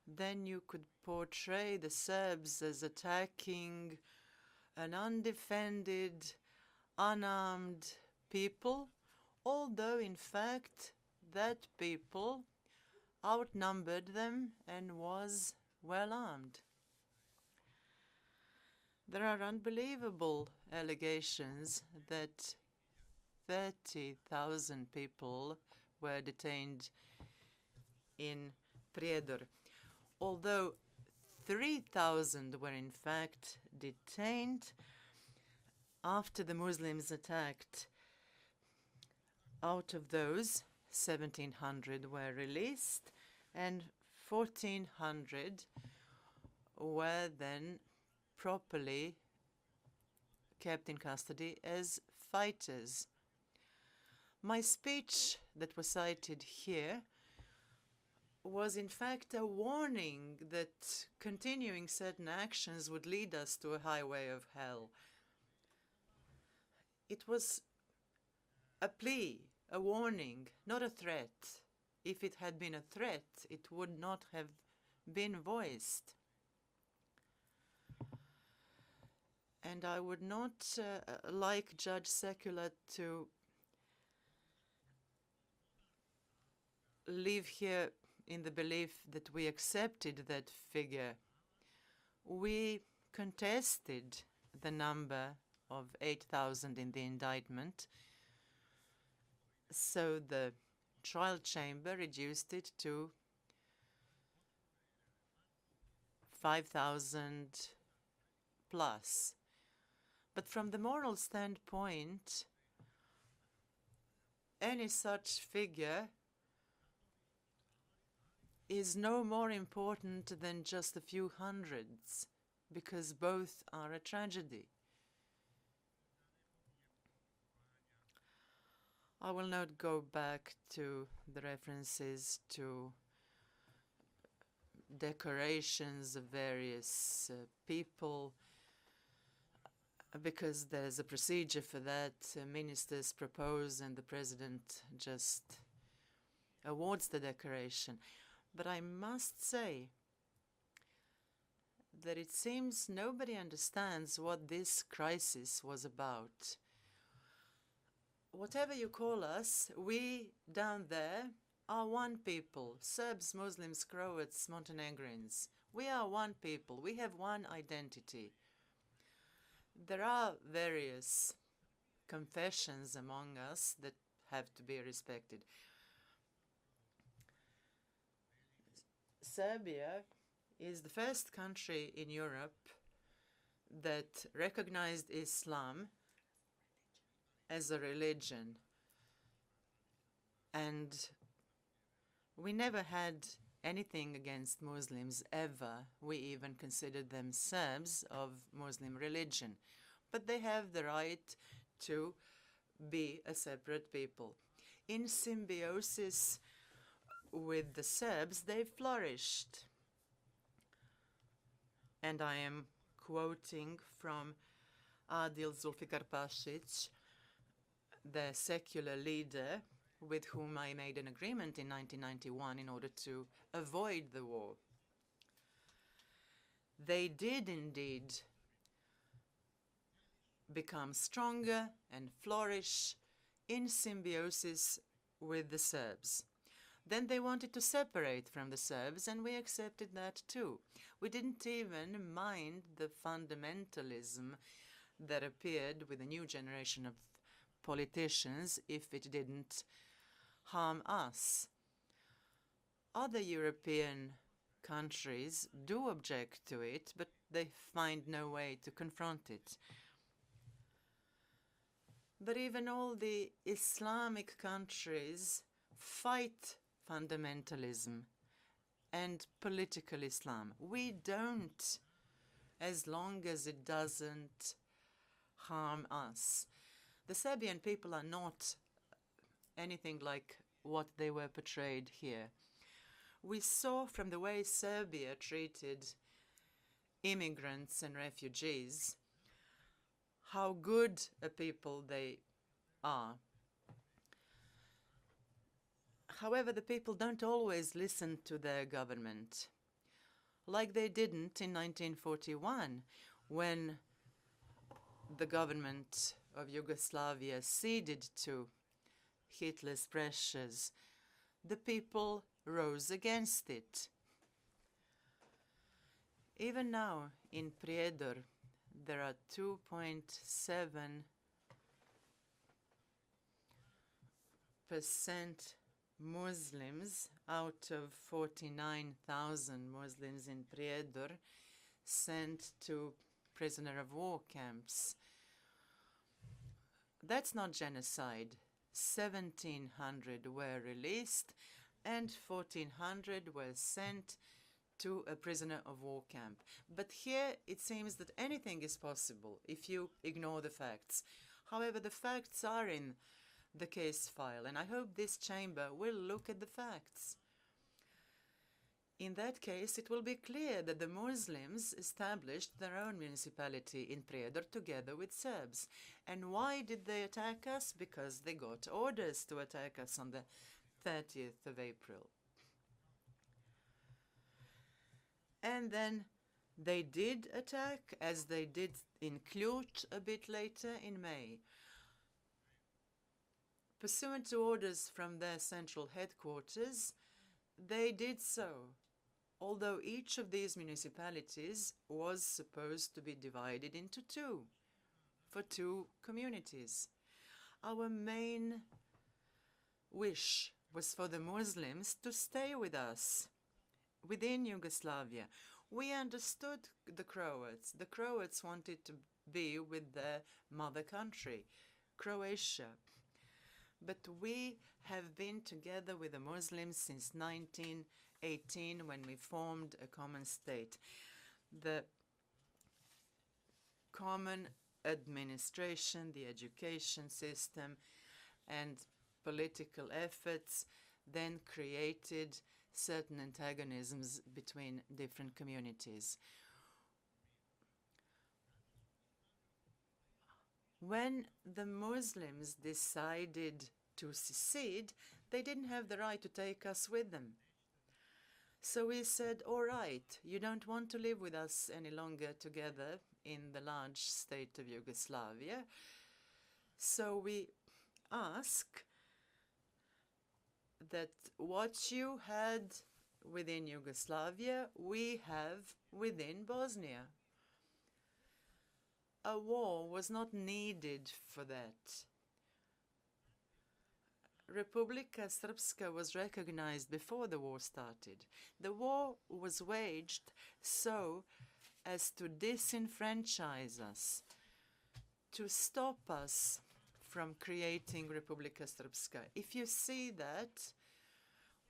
then you could portray the Serbs as attacking an undefended, unarmed people, although in fact that people outnumbered them and was well armed. There are unbelievable allegations that 30,000 people were detained in Prijedor. Although 3,000 were in fact detained after the Muslims attacked. Out of those, 1,700 were released and 1,400 were then properly kept in custody as fighters. My speech that was cited here was in fact a warning that continuing certain actions would lead us to a highway of hell. It was a plea, a warning, not a threat. If it had been a threat, it would not have been voiced. And I would not like Judge Sekula to live here in the belief that we accepted that figure. We contested the number of 8,000 in the indictment, so the trial chamber reduced it to 5,000 plus. But from the moral standpoint, any such figure is no more important than just a few hundreds, because both are a tragedy. I will not go back to the references to decorations of various people, because there's a procedure for that. Ministers propose and the president just awards the decoration. But I must say that it seems nobody understands what this crisis was about. Whatever you call us, we down there are one people. Serbs, Muslims, Croats, Montenegrins. We are one people. We have one identity. There are various confessions among us that have to be respected. Serbia is the first country in Europe that recognized Islam as a religion. And we never had anything against Muslims, ever. We even considered them Serbs of Muslim religion. But they have the right to be a separate people. In symbiosis with the Serbs, they flourished. And I am quoting from Adil Zulfikarpašić, the secular leader with whom I made an agreement in 1991 in order to avoid the war. They did indeed become stronger and flourish in symbiosis with the Serbs. Then they wanted to separate from the Serbs, and we accepted that too. We didn't even mind the fundamentalism that appeared with a new generation of politicians if it didn't harm us. Other European countries do object to it, but they find no way to confront it. But even all the Islamic countries fight fundamentalism and political Islam. We don't, as long as it doesn't harm us. The Serbian people are not anything like what they were portrayed here. We saw from the way Serbia treated immigrants and refugees how good a people they are. However, the people don't always listen to their government, like they didn't in 1941, when the government of Yugoslavia ceded to Hitler's pressures. The people rose against it. Even now, in Prijedor, there are 2.7% Muslims out of 49,000 Muslims in Prijedor sent to prisoner of war camps. That's not genocide. 1,700 were released and 1,400 were sent to a prisoner of war camp. But here it seems that anything is possible if you ignore the facts. However, the facts are in the case file, and I hope this chamber will look at the facts. In that case, it will be clear that the Muslims established their own municipality in Prijedor together with Serbs. And why did they attack us? Because they got orders to attack us on the 30th of April. And then they did attack, as they did in Ključ a bit later in May. Pursuant to orders from their central headquarters, they did so, although each of these municipalities was supposed to be divided into two, for two communities. Our main wish was for the Muslims to stay with us within Yugoslavia. We understood the Croats. The Croats wanted to be with their mother country, Croatia. But we have been together with the Muslims since 1918 when we formed a common state. The common administration, the education system, and political efforts then created certain antagonisms between different communities. When the Muslims decided to secede, they didn't have the right to take us with them. So we said, all right, you don't want to live with us any longer together in the large state of Yugoslavia. So we ask that what you had within Yugoslavia, we have within Bosnia. A war was not needed for that. Republika Srpska was recognized before the war started. The war was waged so as to disenfranchise us, to stop us from creating Republika Srpska. If you see that,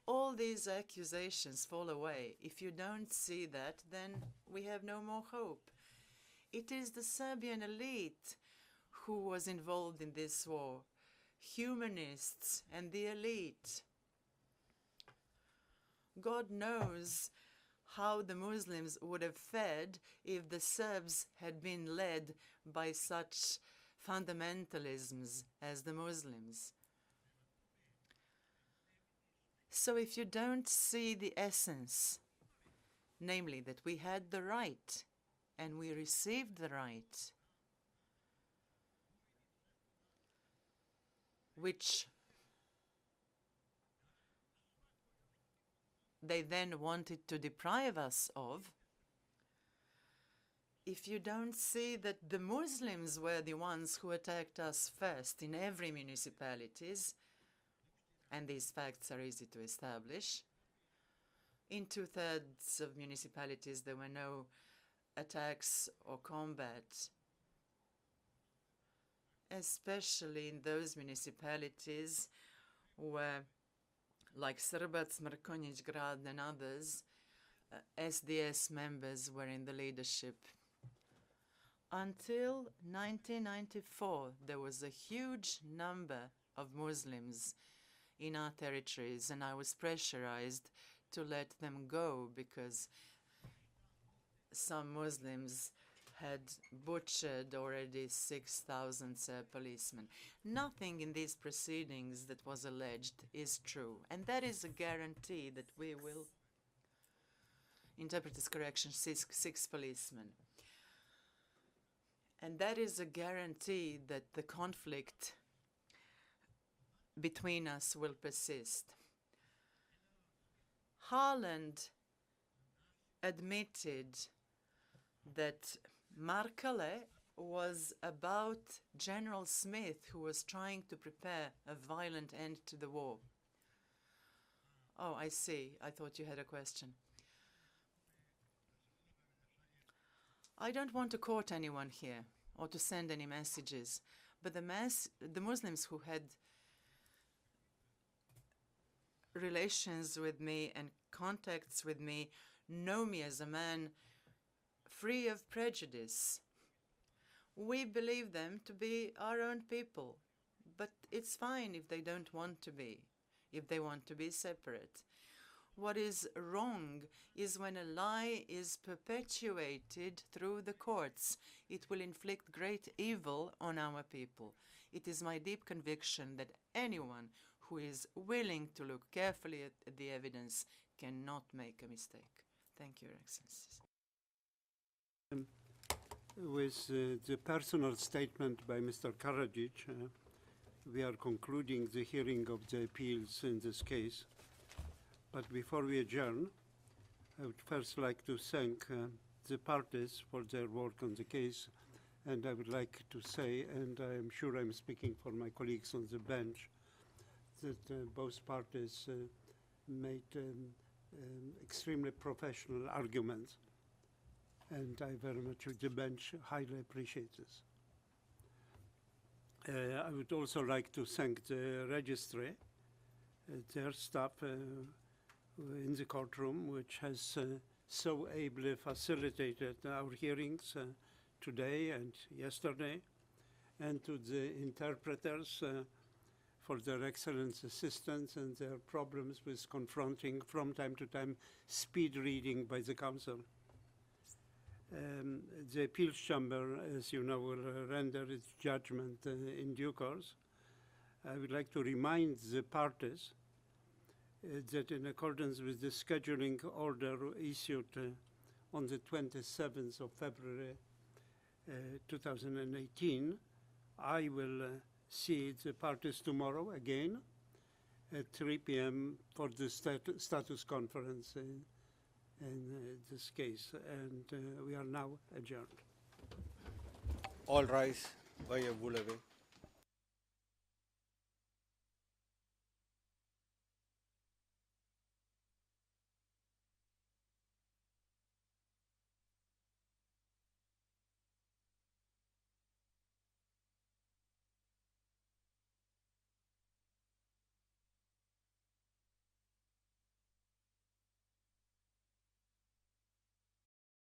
all these accusations fall away. If you don't see that, then we have no more hope. It is the Serbian elite who was involved in this war, humanists and the elite. God knows how the Muslims would have fared if the Serbs had been led by such fundamentalisms as the Muslims. So if you don't see the essence, namely that we had the right and we received the right, which they then wanted to deprive us of, if you don't see that the Muslims were the ones who attacked us first in every municipalities, and these facts are easy to establish, in 2/3 of municipalities there were no attacks or combat, especially in those municipalities where, like Srbac, Mrkonjić Grad and others, SDS members were in the leadership. Until 1994, there was a huge number of Muslims in our territories, and I was pressurized to let them go because some Muslims had butchered already 6,000 Serb policemen. Nothing in these proceedings that was alleged is true, and that is a guarantee that we will interpret as correction six policemen. And that is a guarantee that the conflict between us will persist. Haaland admitted that Markale was about General Smith, who was trying to prepare a violent end to the war. Oh, I see. I thought you had a question. I don't want to court anyone here or to send any messages, but the Muslims who had relations with me and contacts with me know me as a man free of prejudice. We believe them to be our own people, but it's fine if they don't want to be, if they want to be separate. What is wrong is when a lie is perpetuated through the courts. It will inflict great evil on our people. It is my deep conviction that anyone who is willing to look carefully at the evidence cannot make a mistake. Thank you, Your Excellencies. With the personal statement by Mr. Karadžić, we are concluding the hearing of the appeals in this case. But before we adjourn, I would first like to thank the parties for their work on the case. And I would like to say, and I am sure I'm speaking for my colleagues on the bench, that both parties made extremely professional arguments. And I very much, the bench, highly appreciate this. I would also like to thank the registry, their staff in the courtroom, which has so ably facilitated our hearings today and yesterday, and to the interpreters for their excellent assistance and their problems with confronting from time to time speed reading by the council. The appeals chamber, as you know, will render its judgment in due course. I would like to remind the parties that in accordance with the scheduling order issued on the 27th of February 2018, I will see the parties tomorrow again at 3 p.m. for the status conference in this case, and we are now adjourned. All rise. Voyez-vous lever.